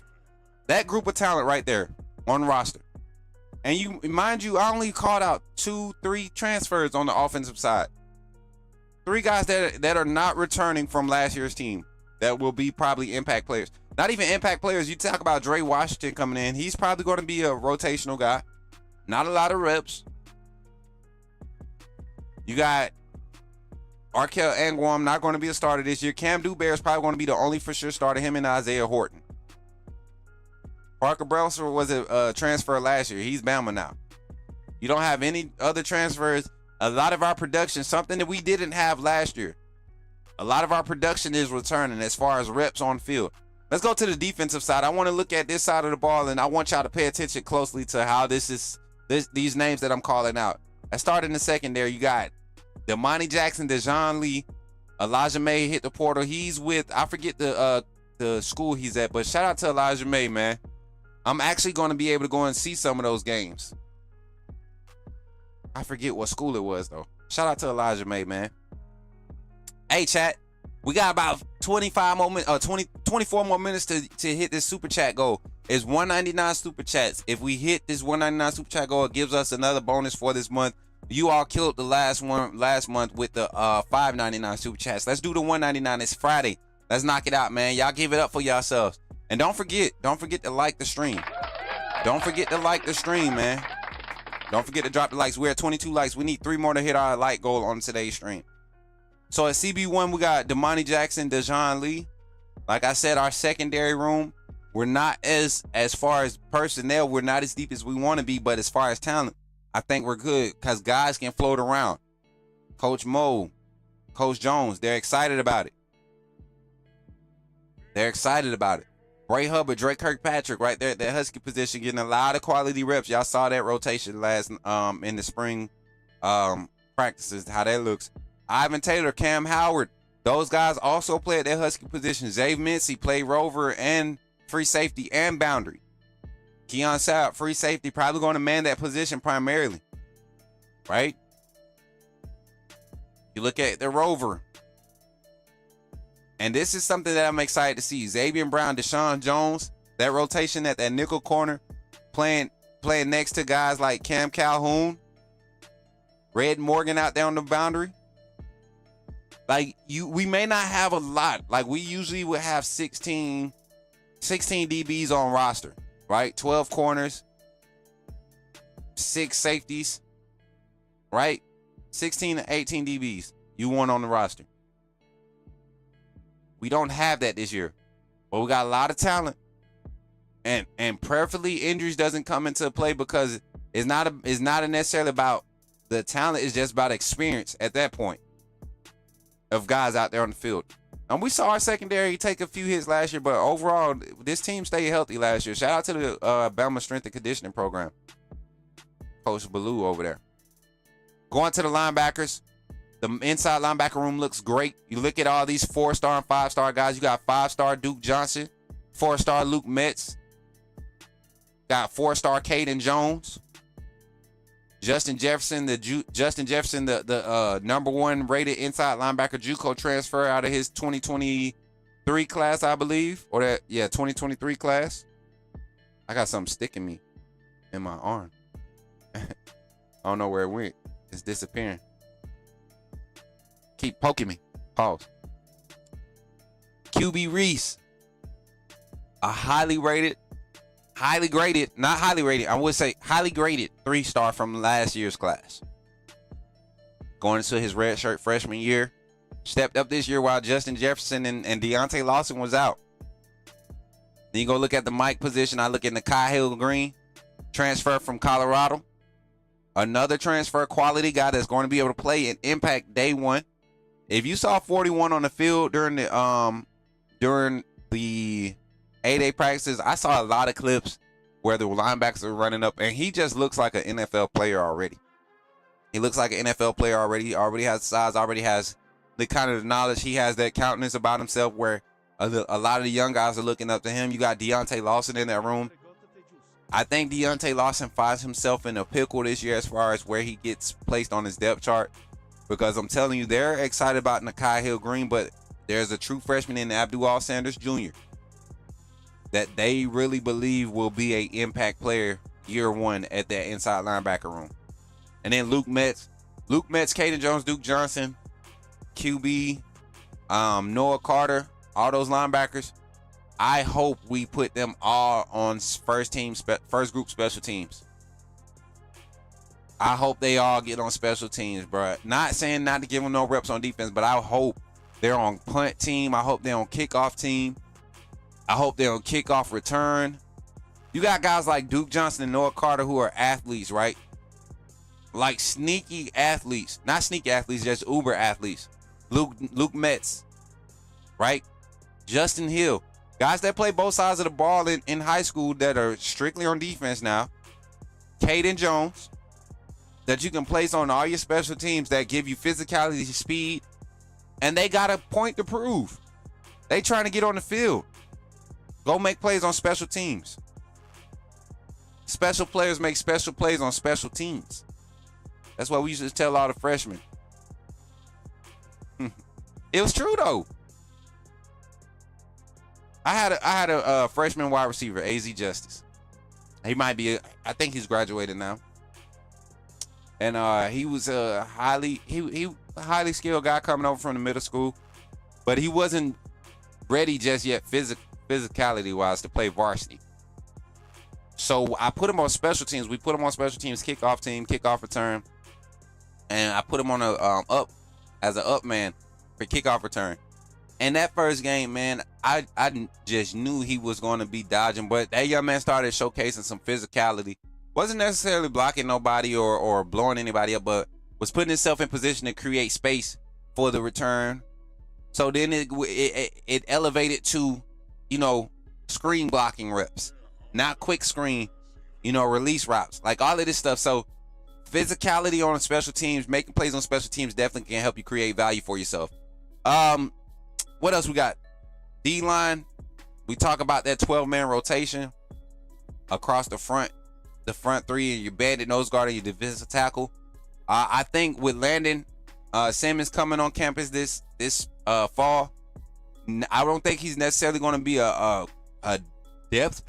That group of talent right there on the roster. And mind you, I only called out 2-3 transfers on the offensive side. 3 guys that are not returning from last year's team that will be probably impact players. Not even impact players. You talk about Dre Washington coming in. He's probably going to be a rotational guy. Not a lot of reps. You got Arkel Angwam, not going to be a starter this year. Cam Dewberry is probably going to be the only for sure starter, him and Isaiah Horton. Parker Brailsford was a transfer last year. He's Bama now. You don't have any other transfers. A lot of our production, something that we didn't have last year. A lot of our production is returning as far as reps on field. Let's go to the defensive side. I want to look at this side of the ball, and I want y'all to pay attention closely to how these names that I'm calling out. I started in the secondary. You got Damani Jackson, Dejon Lee, Elijah May hit the portal. He's with, I forget the school he's at, but shout out to Elijah May, man. I'm actually going to be able to go and see some of those games. I forget what school it was, though. Shout out to Elijah May, man. Hey, chat. We got about 24 more minutes to hit this super chat goal. It's 199 super chats. If we hit this 199 super chat goal, it gives us another bonus for this month. You all killed the last month with the 599 super chats. Let's do the 199. It's Friday. Let's knock it out, man. Y'all give it up for yourselves. And don't forget to like the stream. Don't forget to like the stream, man. Don't forget to drop the likes. We're at 22 likes. We need 3 more to hit our like goal on today's stream. So at CB1, we got Damani Jackson, Dejon Lee. Like I said, our secondary room, we're not as far as personnel, we're not as deep as we want to be, but as far as talent, I think we're good because guys can float around. Coach Mo, Coach Jones, they're excited about it. They're excited about it. Bray Hubbard, Drake Kirkpatrick right there at that Husky position, getting a lot of quality reps. Y'all saw that rotation last in the spring practices, how that looks. Ivan Taylor, Cam Howard, those guys also play at their Husky position. Zave Mincy played rover and free safety and boundary. Keon Sapp, free safety, probably going to man that position primarily, right? You look at the rover. And this is something that I'm excited to see. Xavier Brown, Deshaun Jones, that rotation at that nickel corner, playing next to guys like Cam Calhoun, Red Morgan out there on the boundary. Like, we may not have a lot. Like, we usually would have 16 DBs on roster, right? 12 corners, 6 safeties, right? 16 to 18 DBs you want on the roster. We don't have that this year, but we got a lot of talent, and preferably injuries doesn't come into play because it's not necessarily about the talent. It's just about experience at that point of guys out there on the field. And we saw our secondary take a few hits last year, but overall, this team stayed healthy last year. Shout out to the Bama Strength and Conditioning Program, Coach Ballou over there. Going to the linebackers. The inside linebacker room looks great. You look at all these 4-star and 5-star guys. You got 5-star Duke Johnson, 4-star Luke Metz. Got 4-star Caden Jones. Justin Jefferson, the number 1 rated inside linebacker JUCO transfer out of his 2023 class, I believe. 2023 class. I got something sticking me in my arm. I don't know where it went. It's disappearing. Keep poking me. Pause. QB Reese. A highly graded, I would say highly graded 3-star from last year's class. Going into his redshirt freshman year. Stepped up this year while Justin Jefferson and Deontay Lawson was out. Then you go look at the Mike position. I look at Nikhil Green. Transfer from Colorado. Another transfer quality guy that's going to be able to play and impact day one. If you saw 41 on the field during the 8-day practices, I saw a lot of clips where the linebackers are running up, and he just looks like an NFL player already. He looks like an NFL player already. He already has size, already has the kind of knowledge. He has that countenance about himself where a lot of the young guys are looking up to him. You got Deontay Lawson in that room. I think Deontay Lawson finds himself in a pickle this year as far as where he gets placed on his depth chart. Because I'm telling you, they're excited about Nikhil Green, but there's a true freshman in Abdul Sanders Jr. that they really believe will be an impact player year one at that inside linebacker room. And then Luke Metz, Caden Jones, Duke Johnson, QB, Noah Carter, all those linebackers. I hope we put them all on first group special teams. I hope they all get on special teams, bro. Not saying not to give them no reps on defense, but I hope they're on punt team. I hope they're on kickoff team. I hope they're on kickoff return. You got guys like Duke Johnson and Noah Carter who are athletes, right? Like sneaky athletes. Not sneaky athletes, just uber athletes. Luke Metz, right? Justin Hill. Guys that play both sides of the ball in high school that are strictly on defense now. Caden Jones. That you can place on all your special teams that give you physicality, speed, and they got a point to prove. They trying to get on the field. Go make plays on special teams. Special players make special plays on special teams. That's what we used to tell all the freshmen. It was true though. I had a freshman wide receiver, AZ Justice. He might be. I think he's graduated now. And he was a highly skilled guy coming over from the middle school, but he wasn't ready just yet physicality wise to play varsity. So I put him on special teams. We put him on special teams, kickoff team, kickoff return, and I put him on up as an up man for kickoff return. And that first game, man, I just knew he was going to be dodging, but that young man started showcasing some physicality. Wasn't necessarily blocking nobody or blowing anybody up, but was putting himself in position to create space for the return. So then it elevated to, screen blocking reps, not quick screen, release routes, like all of this stuff. So physicality on special teams, making plays on special teams definitely can help you create value for yourself. What else we got? D-line. We talk about that 12-man rotation across the front three, and your bandit nose guard and your defensive tackle. I think with Landon Simmons coming on campus this fall. I don't think he's necessarily going to be a depth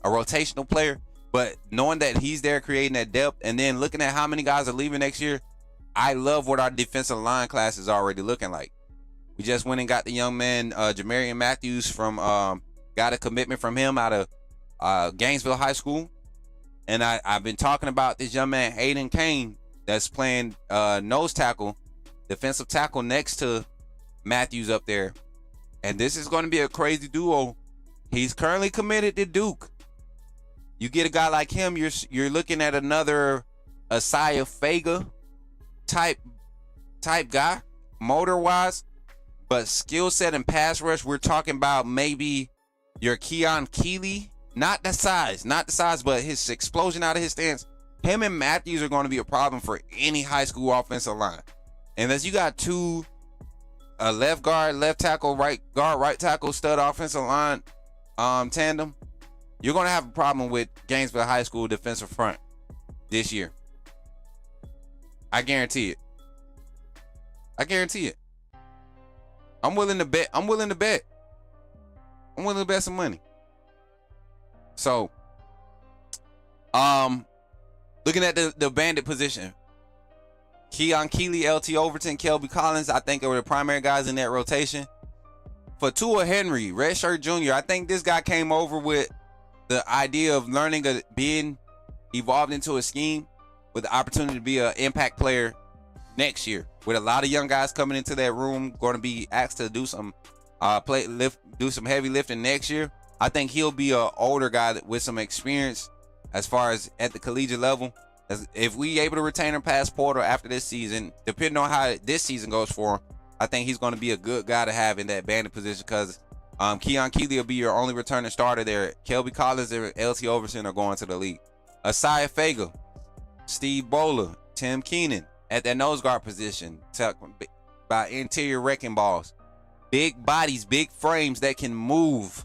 a rotational player, but knowing that he's there creating that depth, and then looking at how many guys are leaving next year, I love what our defensive line class is already looking like. We just went and got the young man Jamarian Matthews from got a commitment from him out of Gainesville High School, and I've been talking about this young man Hayden Kane that's playing nose tackle, defensive tackle next to Matthews up there, and this is going to be a crazy duo. He's currently committed to Duke. You get a guy like him, you're looking at another Asaya Faga type guy, motor wise, but skill set and pass rush, we're talking about maybe your Keon Keeley, not the size, but his explosion out of his stance. Him and Matthews are going to be a problem for any high school offensive line, unless you got two left guard, left tackle, right guard, right tackle stud offensive line tandem. You're going to have a problem with Gainesville High School defensive front this year. I guarantee it. I'm willing to bet some money. So, looking at the bandit position, Keon Keeley, LT Overton, Kelby Collins, I think they were the primary guys in that rotation. For Tua Henry, redshirt junior, I think this guy came over with the idea of learning, being evolved into a scheme with the opportunity to be an impact player next year. With a lot of young guys coming into that room, going to be asked to do some do some heavy lifting next year. I think he'll be an older guy with some experience as far as at the collegiate level. If we able to retain him past Porter after this season, depending on how this season goes for him, I think he's going to be a good guy to have in that bandit position, because Keon Keeley will be your only returning starter there. Kelby Collins and LT Overton are going to the league. Asaya Faga, Steve Bowler, Tim Keenan at that nose guard position, by interior wrecking balls. Big bodies, big frames that can move.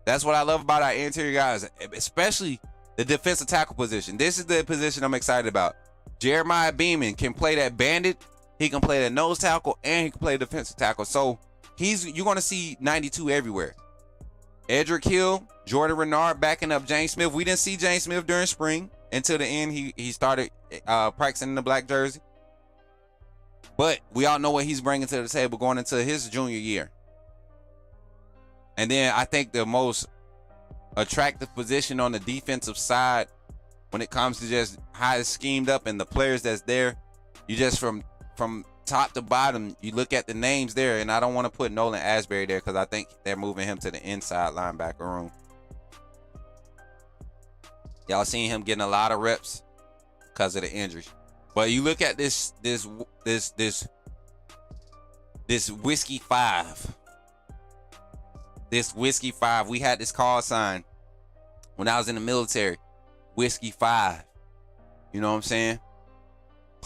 That's what I love about our interior guys, especially the defensive tackle position. This is the position I'm excited about. Jeremiah Beeman can play that bandit. He can play that nose tackle, and he can play defensive tackle. So you're going to see 92 everywhere. Edric Hill, Jordan Renard backing up James Smith. We didn't see James Smith during spring until the end. He started practicing in the black jersey. But we all know what he's bringing to the table going into his junior year. And then I think the most attractive position on the defensive side when it comes to just how it's schemed up and the players that's there, you just from top to bottom, you look at the names there, and I don't want to put Nolan Asbury there because I think they're moving him to the inside linebacker room. Y'all seen him getting a lot of reps because of the injuries. But you look at this Whiskey 5. This Whiskey 5. We had this call sign when I was in the military. Whiskey 5. You know what I'm saying?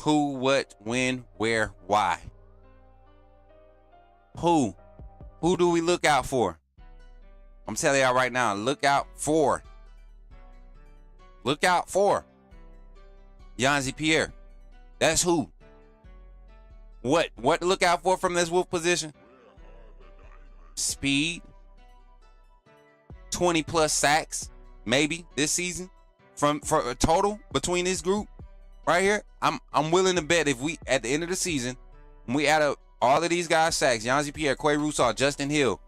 Who, what, when, where, why? Who do we look out for? I'm telling y'all right now, look out for Yanzi Pierre. That's who. What to look out for from this wolf position? Speed. 20 plus sacks, maybe this season, for a total between this group right here. I'm willing to bet if we at the end of the season, when we add up all of these guys' sacks, Yanzi Pierre, Quay Rousseau, Justin Hill,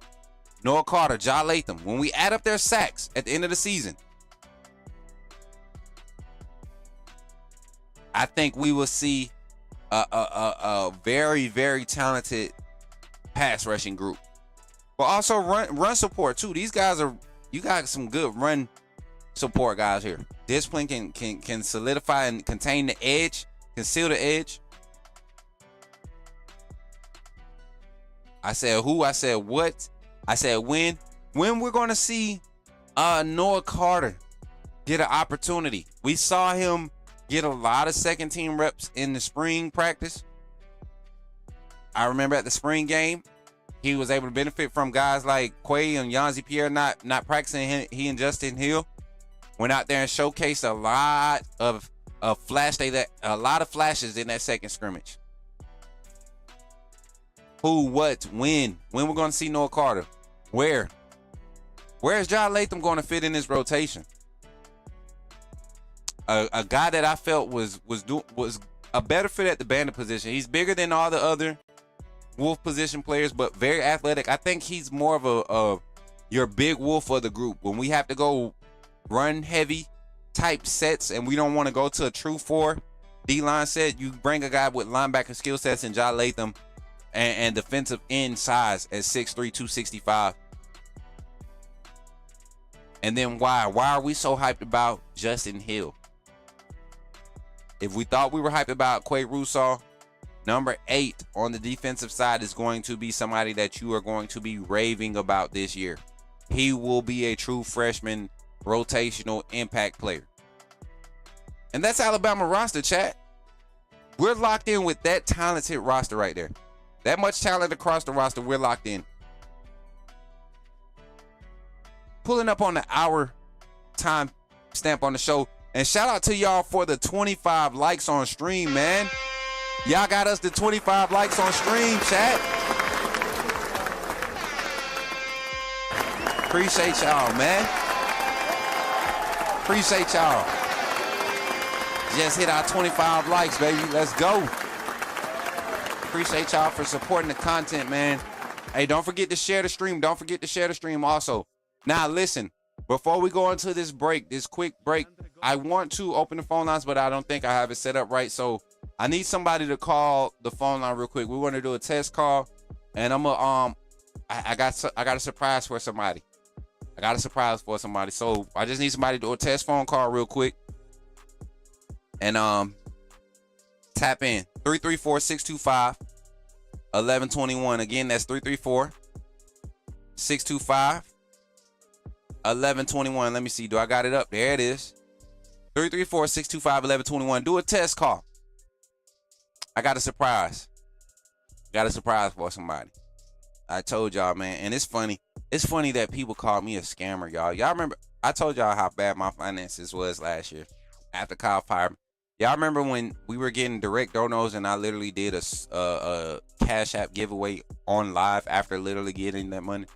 Noah Carter, Ja Latham, when we add up their sacks at the end of the season, I think we will see a very, very talented pass rushing group, but also run support too. These guys you got some good run support guys here. Discipline can solidify and contain the edge, conceal the edge. I said who, I said what, I said when we're going to see Noah Carter get an opportunity. We saw him get a lot of second team reps in the spring practice. I remember at the spring game, he was able to benefit from guys like Quay and Yanzi Pierre not practicing. He and Justin Hill went out there and showcased a lot of flashes in that second scrimmage. Who, what, when? When we're going to see Noah Carter? Where? Where is John Latham going to fit in this rotation? A guy that I felt was a better fit at the bandit position. He's bigger than all the other wolf position players, but very athletic. I think he's more of your big wolf of the group. When we have to go run heavy type sets and we don't want to go to a true 4 D-line set, you bring a guy with linebacker skill sets in John Latham and defensive end size at 6'3", 265. And then why are we so hyped about Justin Hill? If we thought we were hyped about Quay Russaw, number 8 on the defensive side is going to be somebody that you are going to be raving about this year. He will be a true freshman rotational impact player. And that's Alabama roster, chat. We're locked in with that talented roster right there. That much talent across the roster, we're locked in. Pulling up on the hour time stamp on the show. And shout out to y'all for the 25 likes on stream, man. Y'all got us the 25 likes on stream, chat. Appreciate y'all, man. Appreciate y'all. Just hit our 25 likes, baby. Let's go. Appreciate y'all for supporting the content, man. Hey, don't forget to share the stream. Don't forget to share the stream also. Now, listen. Before we go into this break, this quick break, I want to open the phone lines, but I don't think I have it set up right. So I need somebody to call the phone line real quick. We want to do a test call, and I'm gonna I got a surprise for somebody. So I just need somebody to do a test phone call real quick, and tap in 334-625-1121. Again, that's 334-625-1121. Let me see. Do I got it up? There it is. 334-625-1121. Do a test call. I got a surprise. For somebody. I told y'all, man. And it's funny. It's funny that people call me a scammer, y'all. Y'all remember, I told y'all how bad my finances was last year after Kyle fired me. Y'all remember when we were getting direct donos and I literally did a Cashapp giveaway on live after literally getting that money?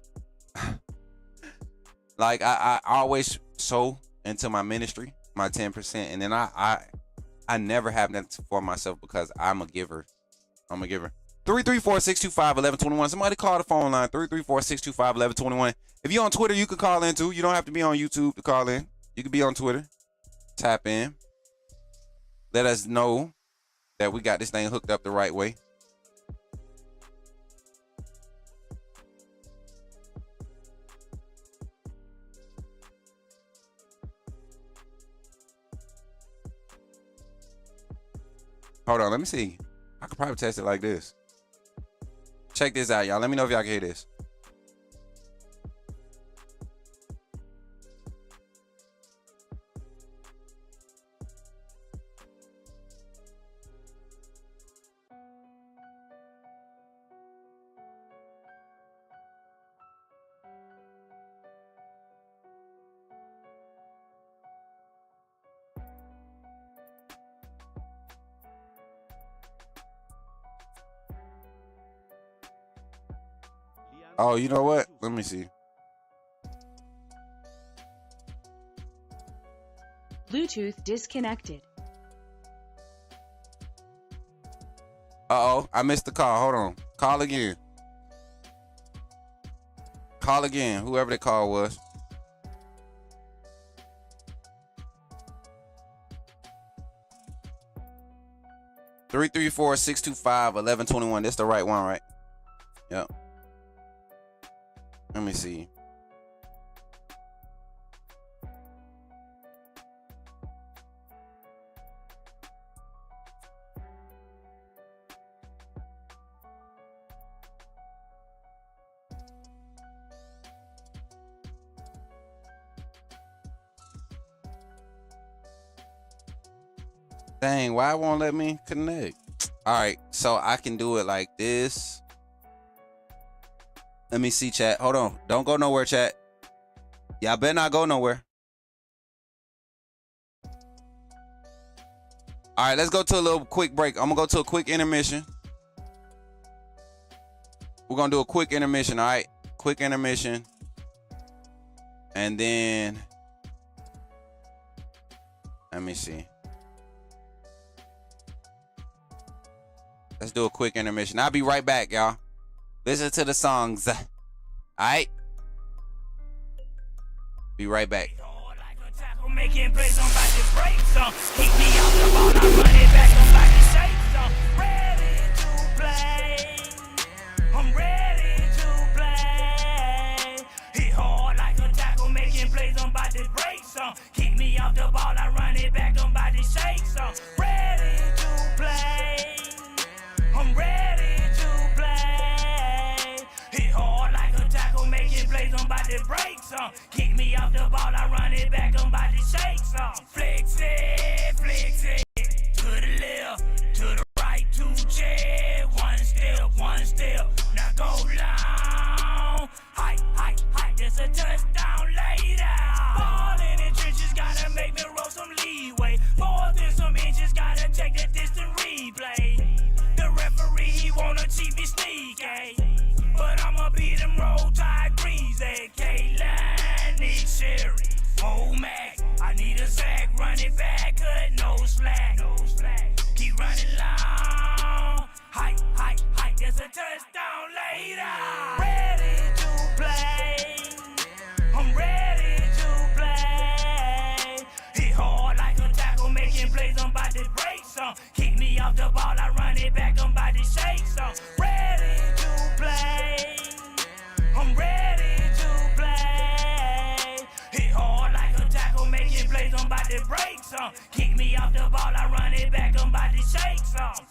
Like, I always sow into my ministry, my 10%, and then I never have that for myself because I'm a giver. 334-625-1121. Somebody call the phone line, 334-625-1121. If you're on Twitter, you can call in too. You don't have to be on YouTube to call in. You can be on Twitter. Tap in. Let us know that we got this thing hooked up the right way. Hold on, let me see. I could probably test it like this. Check this out, y'all. Let me know if y'all can hear this. Oh, you know what? Let me see. Bluetooth disconnected. Uh-oh, I missed the call. Hold on. Call again. Call again, whoever the call was. Three 334-625-1121. That's the right one, right? Yep. Let me see. Dang, why it won't let me connect? All right, so I can do it like this. Let me see, chat. Hold on. Don't go nowhere, chat. Y'all better not go nowhere. All right, let's go to a little quick break. I'm going to go to a quick intermission. We're gonna do a quick intermission, all right? Quick intermission. And then let me see. Let's do a quick intermission. I'll be right back, y'all. Listen to the songs. All right? Be right back. Making plays on back to break some. Keep me off the ball, I run it back on back to shake some. Ready to play. I'm ready to play. Hit hard like a tackle, making plays on back to break some. Keep me off the ball, I run it back on back to shake some. Ready to play. I'm ready to play. Hit hard like a tackle, making plays on back to break some. Keep me off the ball, I run it back on back to shake some. Flex it, flex it. To the left, to the right, 2 check. One step, now go long. Height, there's a touchdown later. Ball in the trenches, gotta make me roll some leeway. More than some inches, gotta check the distant replay. The referee, he wanna cheat me sneaky. But I'ma beat him roll tide breezy. K-Line, Nick Sherry, Womack. I need a sack, run it back, cut, no slack. Keep running long. Height, there's a touchdown later. Ready to play. I'm ready to play. Hit hard like a tackle, making plays, I'm about to break some. Keep me off the ball, I run it back, I'm about to shake some. Ready to play. I'm ready to play. Hit hard like a tackle, making plays, I'm about to break some. Keep me off the ball, I run it back, I'm about to shake some.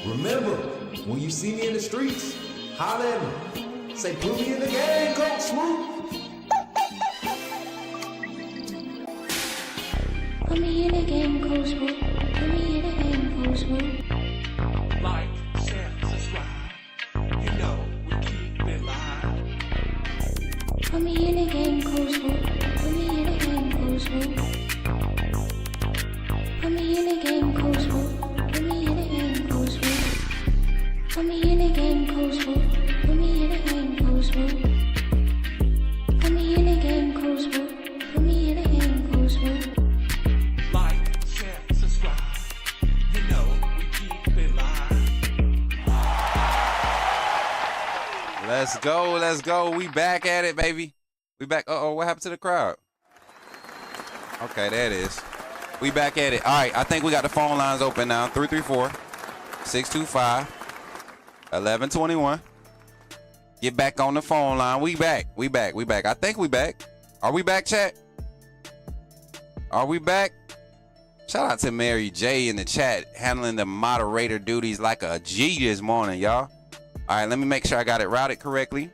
Remember, when you see me in the streets, holler at me. Say, put me in the game, Coach Smook. Put me in the game, Coach Smook. Put me in the game, Coach Smook. Like, share, subscribe. You know we keep it live. Put me in the game, Coach Smook. Put me in the game, Coach Smook. Put me in the game, Coach Smook. Put me in the game, Coach Smook. Put me in the game, Coach Smook. Put me in the game, Coach Smook. Put me in the game, Coach Smook. Put me in the game, Coach Smook. Like, share, subscribe. You know we keep it live. Let's go. We back at it, baby. We back. Uh-oh, what happened to the crowd? Okay, there it is. We back at it. All right, I think we got the phone lines open now. 334-625-1121. Get back on the phone line. We back. I think we back. Are we back, chat? Are we back? Shout out to Mary J in the chat, handling the moderator duties like a G this morning, y'all. All right, let me make sure I got it routed correctly.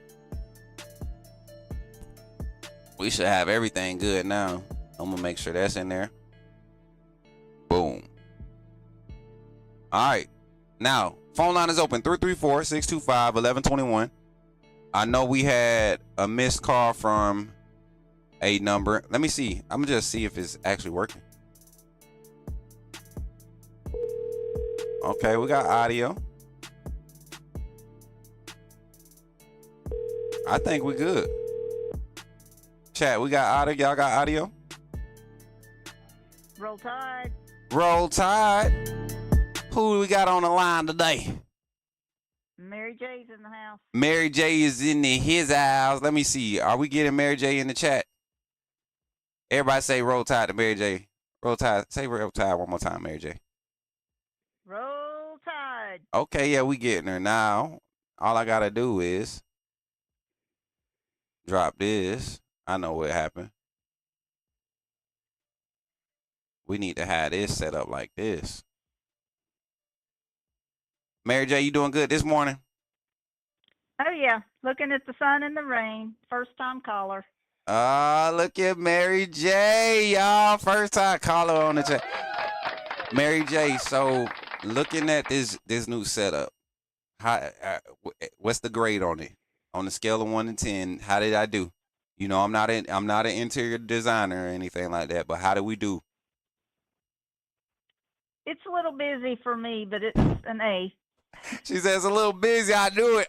We should have everything good now. I'm gonna make sure that's in there. Boom. All right. Now, phone line is open 334-625-1121. I know we had a missed call from a number. Let me see. I'm gonna just see if it's actually working. Okay, we got audio. I think we good. Chat, we got audio. Y'all got audio? Roll Tide. Roll Tide. Who do we got on the line today? Mary J's in the house. Mary J is in his house. Let me see. Are we getting Mary J in the chat? Everybody say Roll Tide to Mary J. Roll Tide. Say Roll Tide one more time, Mary J. Roll Tide. Okay, yeah, we getting her now. All I gotta do is drop this. I know what happened. We need to have this set up like this. Mary J, you doing good this morning? Oh, yeah. Looking at the sun and the rain. First time caller. Look at Mary J, y'all. First time caller on the chat. Mary J, so looking at this new setup, what's the grade on it? On the scale of 1 to 10, how did I do? You know, I'm not an interior designer or anything like that, but how did we do? It's a little busy for me, but it's an A. She says a little busy. I knew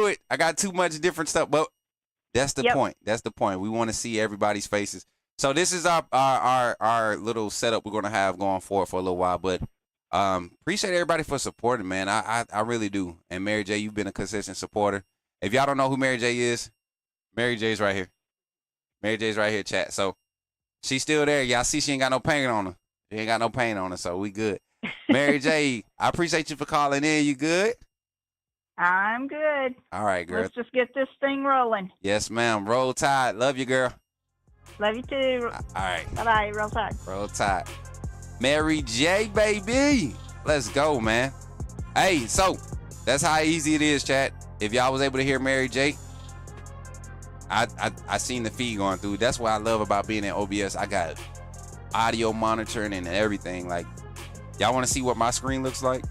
it. I got too much different stuff, but that's the point. That's the point. We want to see everybody's faces. So this is our little setup we're gonna have going forward for a little while. But appreciate everybody for supporting, man. I really do. And Mary J, you've been a consistent supporter. If y'all don't know who Mary J is, Mary J's right here. Mary J's right here, chat. So she's still there. Y'all see she ain't got no paint on her. She ain't got no paint on her, so we good. Mary J, I appreciate you for calling in. You good? I'm good. All right, girl. Let's just get this thing rolling. Yes, ma'am. Roll Tide. Love you, girl. Love you too. All right. Bye-bye. Roll Tide. Roll Tide. Mary J, baby. Let's go, man. Hey, so that's how easy it is, chat. If y'all was able to hear Mary J, I seen the feed going through. That's what I love about being in OBS. I got audio monitoring and everything. Like, y'all want to see what my screen looks like?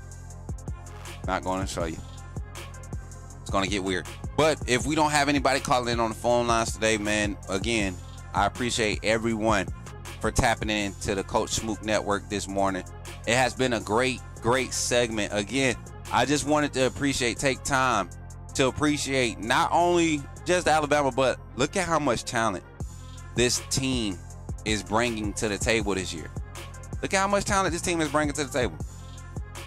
Not going to show you. It's going to get weird. But if we don't have anybody calling in on the phone lines today, man, again, I appreciate everyone for tapping into the Coach Smook Network this morning. It has been a great segment. Again, I just wanted to take time to appreciate not only just Alabama, but look at how much talent this team is bringing to the table this year. Look at how much talent this team is bringing to the table.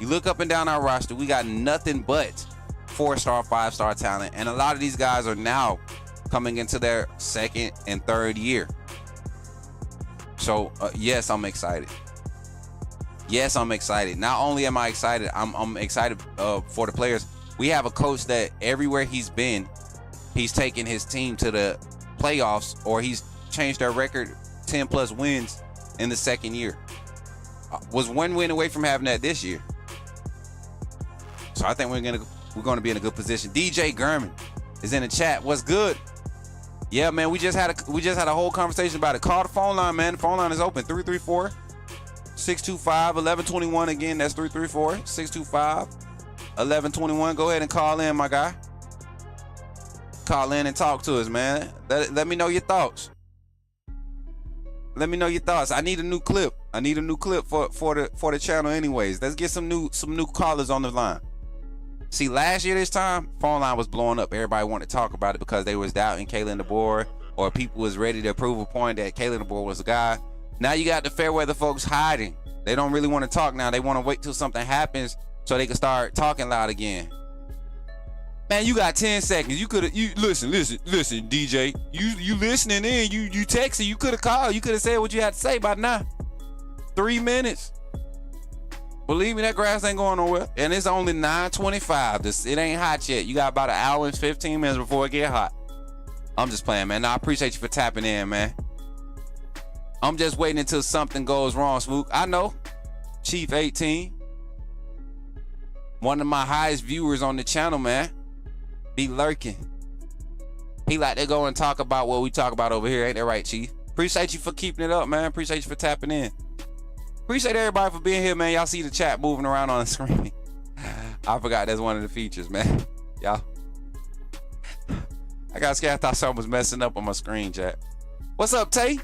You look up and down our roster, we got nothing but 4-star, 5-star talent. And a lot of these guys are now coming into their second and third year. So, yes, I'm excited. Yes, I'm excited. Not only am I excited, I'm excited for the players. We have a coach that everywhere he's been, he's taken his team to the playoffs, or he's changed their record 10+ wins in the second year. Was 1 win away from having that this year. So I think we're gonna be in a good position. DJ Gurman is in the chat. What's good? Yeah, man, we just had a whole conversation about it. Call the phone line, man. The phone line is open. 334-625-1121. Again, that's 334-625-1121. Go ahead and call in, my guy. Call in and talk to us, man. Let me know your thoughts. Let me know your thoughts. I need a new clip. I need a new clip for the channel anyways. Let's get some new callers on the line. See, last year this time, phone line was blowing up. Everybody wanted to talk about it because they was doubting Kalen DeBoer, or people was ready to prove a point that Kalen DeBoer was the guy. Now you got the fair weather folks hiding. They don't really want to talk now. They want to wait till something happens so they can start talking loud again. Man, you got 10 seconds. You listen, DJ. You listening in, you texting, you could have called. You could have said what you had to say by now. 3 minutes. Believe me, that grass ain't going nowhere. And it's only 9:25. It ain't hot yet. You got about 1 hour and 15 minutes before it get hot. I'm just playing, man. I appreciate you for tapping in, man. I'm just waiting until something goes wrong, Smook. I know. Chief 18. One of my highest viewers on the channel, man. Be lurking. He like to go and talk about what we talk about over here. Ain't that right, Chief? Appreciate you for keeping it up, man. Appreciate you for tapping in. Appreciate everybody for being here, man. Y'all see the chat moving around on the screen. I forgot that's one of the features, man. Y'all. I got scared. I thought something was messing up on my screen, chat. What's up, Tay?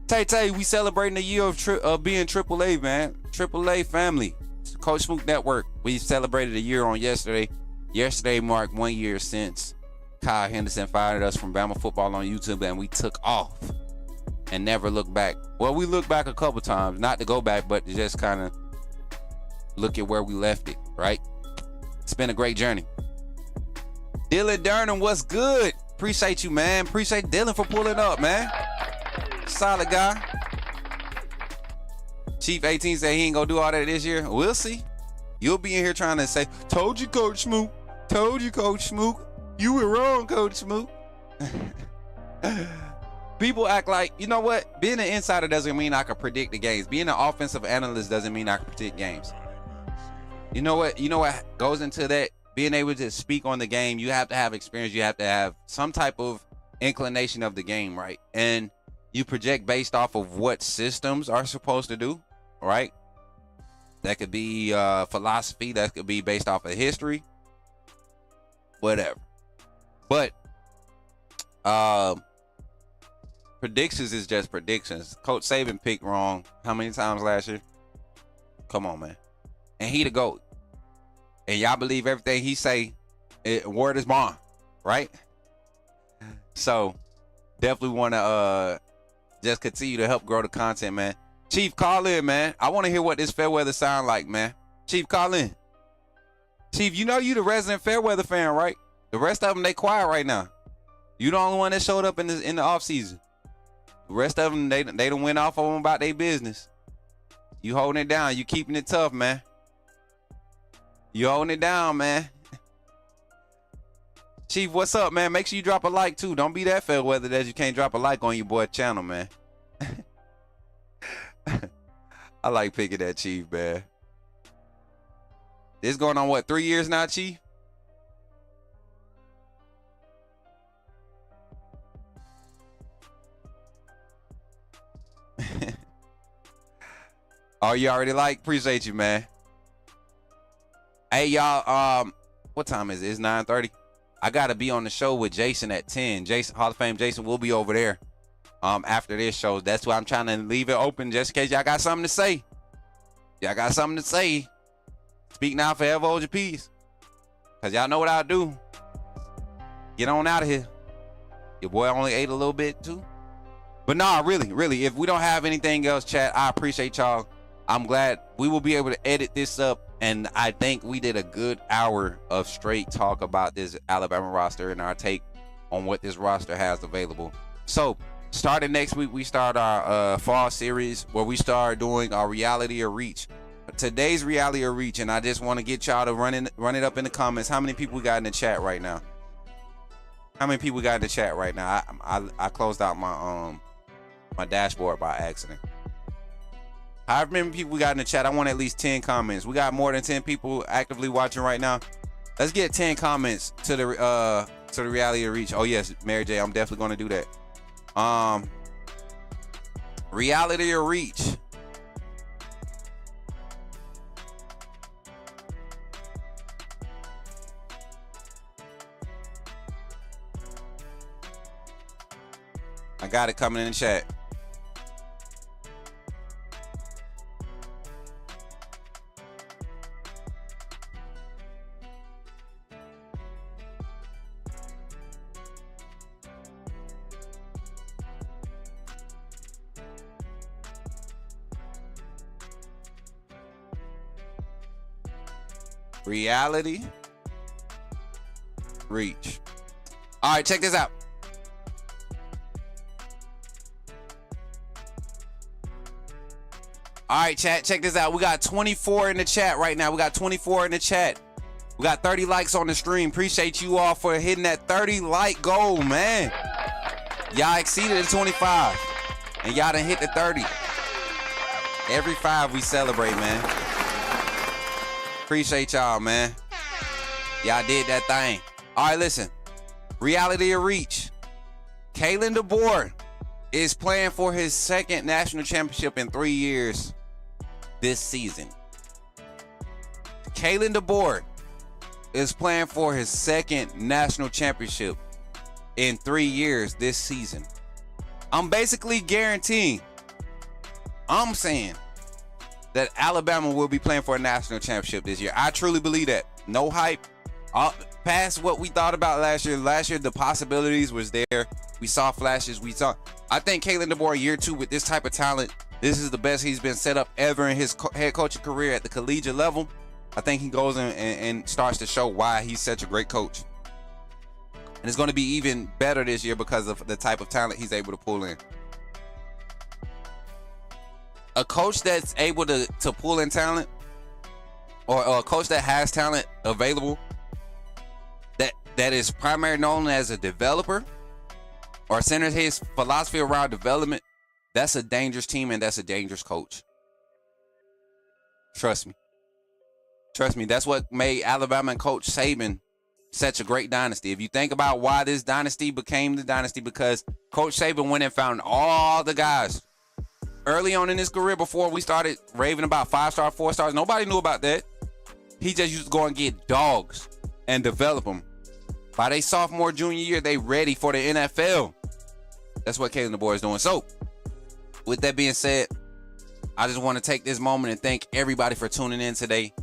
Tay, we celebrating the year of being AAA, man. AAA family. Coach Smook Network. We celebrated a year on yesterday. Yesterday marked 1 year since Kyle Henderson fired us from Bama Football on YouTube, and we took off and never looked back. Well, we looked back a couple times, not to go back, but to just kind of look at where we left it, right? It's been a great journey. Dylan Durham, what's good? Appreciate you, man. Appreciate Dylan for pulling up, man. Solid guy. Chief 18 said he ain't gonna do all that this year. We'll see. You'll be in here trying to say, told you, Coach Smook. Told you, Coach Smook. You were wrong, Coach Smook. People act like, you know what? Being an insider doesn't mean I can predict the games. Being an offensive analyst doesn't mean I can predict games. You know what? You know what goes into that? Being able to speak on the game, you have to have experience. You have to have some type of inclination of the game, right? And you project based off of what systems are supposed to do, right? That could be philosophy. That could be based off of history. Whatever. But predictions is just predictions. Coach Saban picked wrong how many times last year? Come on, man. And he the GOAT. And y'all believe everything he say, word is bond, right? So definitely want to just continue to help grow the content, man. Chief, call in, man. I want to hear what this Fairweather sound like, man. Chief, call in. Chief, you know you the resident Fairweather fan, right? The rest of them, they quiet right now. You the only one that showed up in the off season. The rest of them, they done went off on them about their business. You holding it down. You keeping it tough, man. You holding it down, man. Chief, what's up, man? Make sure you drop a like, too. Don't be that Fairweather that you can't drop a like on your boy channel, man. I like picking that, Chief, man. This going on, what, 3 years now, Chief? Oh, you already like? Appreciate you, man. Hey, y'all, what time is it? It's 9:30. I got to be on the show with Jason at 10. Jason, Hall of Fame Jason will be over there after this show. That's why I'm trying to leave it open just in case y'all got something to say. Y'all got something to say. Speak now, forever hold your peace. Because y'all know what I'll do. Get on out of here. Your boy only ate a little bit, too. But nah, really, if we don't have anything else, chat, I appreciate y'all. I'm glad we will be able to edit this up. And I think we did a good hour of straight talk about this Alabama roster and our take on what this roster has available. So, starting next week, we start our fall series where we start doing our reality or reach. Today's reality or reach, and I just want to get y'all to run it up in the comments. How many people we got in the chat right now? How many people we got in the chat right now? I closed out my my dashboard by accident. However many people we got in the chat, I want at least 10 comments. We got more than 10 people actively watching right now. Let's get 10 comments to the reality of reach. Oh yes, Mary J, I'm definitely going to do that. Reality or reach. I got it coming in the chat. Reality, reach. All right, check this out. All right, chat, check this out. We got 24 in the chat right now. We got 24 in the chat. We got 30 likes on the stream. Appreciate you all for hitting that 30 like goal, man. Y'all exceeded the 25, and y'all done hit the 30. Every 5 we celebrate, man. Appreciate y'all, man. Y'all did that thing. All right, listen. Reality of Reach. Kalen DeBoer is playing for his second national championship in 3 years this season. Kalen DeBoer is playing for his second national championship in 3 years this season. I'm basically guaranteeing, I'm saying that Alabama will be playing for a national championship this year. I truly believe that. No hype. Past what we thought about last year. Last year, the possibilities was there. We saw flashes. I think Kalen DeBoer, year 2 with this type of talent, this is the best he's been set up ever in his head coaching career at the collegiate level. I think he goes and starts to show why he's such a great coach. And it's going to be even better this year because of the type of talent he's able to pull in. A coach that's able to pull in talent, or a coach that has talent available, that is primarily known as a developer or centers his philosophy around development, that's a dangerous team and that's a dangerous coach. Trust me. That's what made Alabama and Coach Saban such a great dynasty. If you think about why this dynasty became the dynasty, because Coach Saban went and found all the guys early on in his career before we started raving about 5-star, 4-stars. Nobody knew about that. He just used to go and get dogs and develop them. By their sophomore, junior year, they ready for the NFL. That's what Kalen DeBoer is doing. So, with that being said, I just want to take this moment and thank everybody for tuning in today.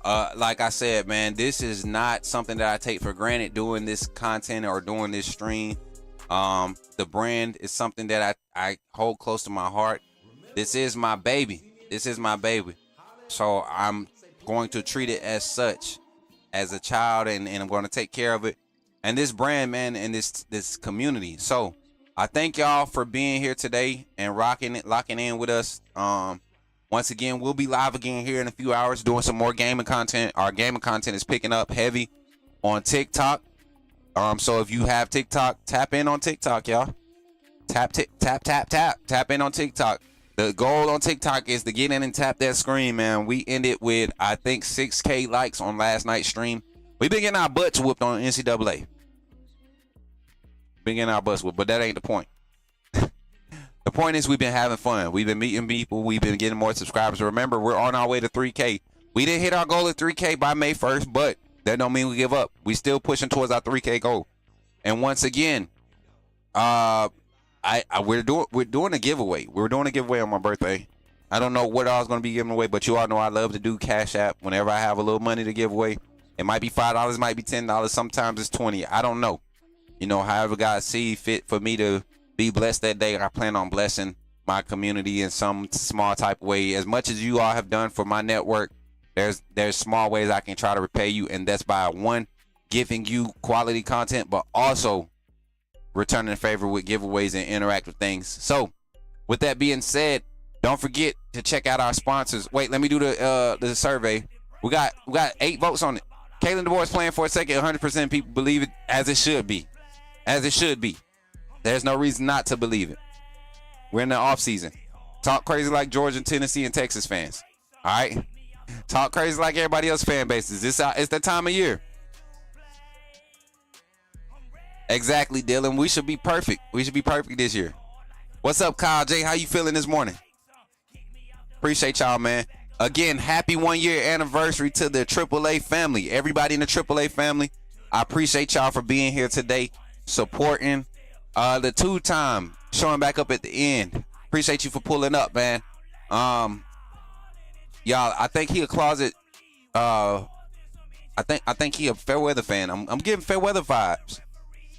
Like I said, man, this is not something that I take for granted doing this content or doing this stream. The brand is something that I hold close to my heart. This is my baby. So I'm going to treat it as such, as a child, and I'm going to take care of it. And this brand, man, and this community. So I thank y'all for being here today and locking in with us. Once again, we'll be live again here in a few hours doing some more gaming content. Our gaming content is picking up heavy on TikTok. So if you have TikTok, tap in on TikTok, y'all. Tap in on TikTok. The goal on TikTok is to get in and tap that screen, man. We ended with, I think, 6K likes on last night's stream. We've been getting our butts whooped on NCAA. But that ain't the point. The point is we've been having fun. We've been meeting people. We've been getting more subscribers. Remember, we're on our way to 3K. We didn't hit our goal of 3K by May 1st, but that don't mean we give up. We still pushing towards our 3K goal. And once again, we're doing a giveaway. We're doing a giveaway on my birthday. I don't know what I was going to be giving away, but you all know I love to do Cashapp whenever I have a little money to give away. It might be $5, it might be $10. Sometimes it's $20. I don't know. You know, however God see fit for me to be blessed that day, I plan on blessing my community in some small type of way. As much as you all have done for my network, there's small ways I can try to repay you, and that's by, one, giving you quality content, but also returning the favor with giveaways and interactive things. So, with that being said, don't forget to check out our sponsors. Wait, let me do the survey. We got 8 votes on it. Kalen DeBoer is playing for a second. 100% people believe it, as it should be. As it should be. There's no reason not to believe it. We're in the off season. Talk crazy like Georgia, Tennessee, and Texas fans. All right? Talk crazy like everybody else fan bases. It's the time of year. Exactly, Dylan. We should be perfect. We should be perfect this year. What's up, Kyle J? How you feeling this morning? Appreciate y'all, man. Again, happy 1-year anniversary to the AAA family. Everybody in the AAA family, I appreciate y'all for being here today, supporting the 2-time, showing back up at the end. Appreciate you for pulling up, man. Y'all, I think he a closet. I think he a Fairweather fan. I'm getting Fairweather vibes.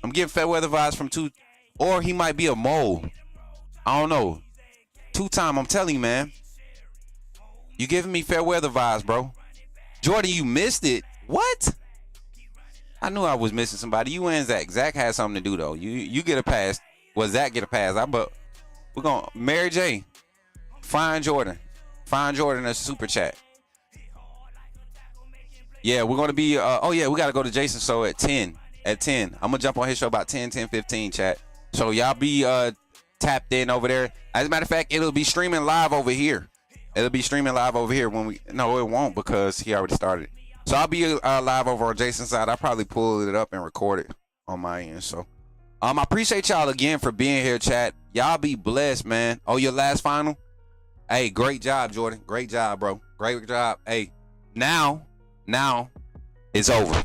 I'm getting Fairweather vibes from 2, or he might be a mole. I don't know. 2-time, I'm telling you, man. You giving me Fairweather vibes, bro. Jordan, you missed it. What? I knew I was missing somebody. You and Zach. Zach had something to do, though. You get a pass. Well, Zach get a pass. But we're going to Mary J. Find Jordan. Find Jordan a super chat. Yeah, we're going to be, we got to go to Jason's show at 10. I'm going to jump on his show about 10:15, chat. So y'all be tapped in over there. As a matter of fact, it'll be streaming live over here. No, it won't, because he already started. So I'll be live over on Jason's side. I'll probably pull it up and record it. on my end. So I appreciate y'all again for being here, chat. Y'all be blessed, man. Oh, your last final? Hey, great job, Jordan. Great job, bro. Great job. Hey, now it's over.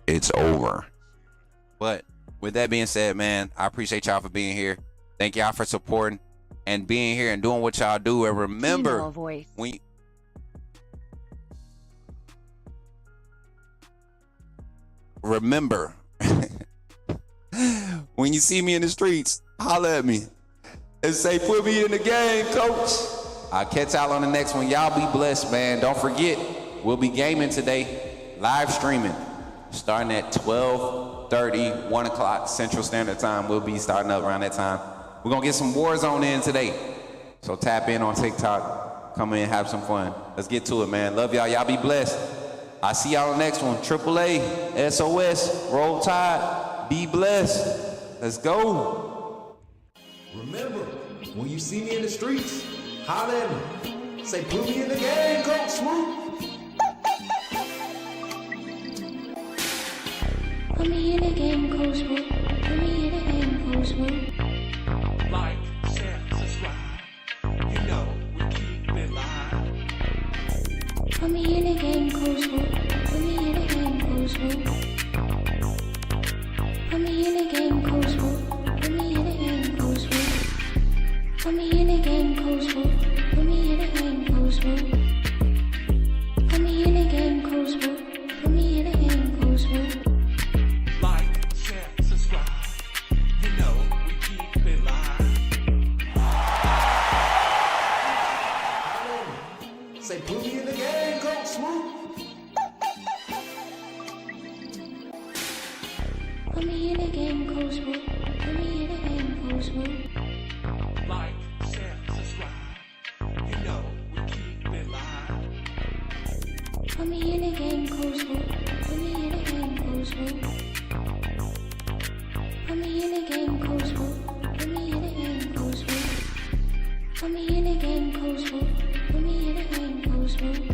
It's over. But with that being said, man, I appreciate y'all for being here. Thank y'all for supporting and being here and doing what y'all do. And remember, Female voice. Remember, when you see me in the streets, holler at me and say, put me in the game, coach. I'll catch y'all on the next one. Y'all be blessed, man. Don't forget, we'll be gaming today, live streaming, starting at 12:30, 1 o'clock Central Standard Time. We'll be starting up around that time. We're going to get some Warzone in today. So tap in on TikTok. Come in, have some fun. Let's get to it, man. Love y'all. Y'all be blessed. I'll see y'all on the next one. AAA, SOS, Roll Tide. Be blessed. Let's go. Remember, when you see me in the streets, holler at me. Say, put me in the game, Coach Smook. Put me in the game, Coach Smook. Put me in the game, Coach Smook. Like, share, subscribe. You know we keep it live. Put me in the game, Coach Smook. Put me in the game, Coach Smook. Put me in the game, Coach Smook. Put me in the game, Coach Smook. Put me in the game, Coach Smook. Put me in the game, Coach Smook. Put me in the game, Coach Smook. Put me in the game, Coach Smook. Like, share, subscribe. You know we keep it live. Say, put me in the game, Coach Smook. Put me in the game, Coach Smook. Put me in the game, Coach Smook. Like, share, subscribe. You know we keep it live. Put me in the game, Coach Smook. Put me in the game, Coach Smook. Put me in the game, Coach Smook. Put me in the game, Coach Smook. Put me in the game, Coach Smook. Put me in the game, Coach Smook.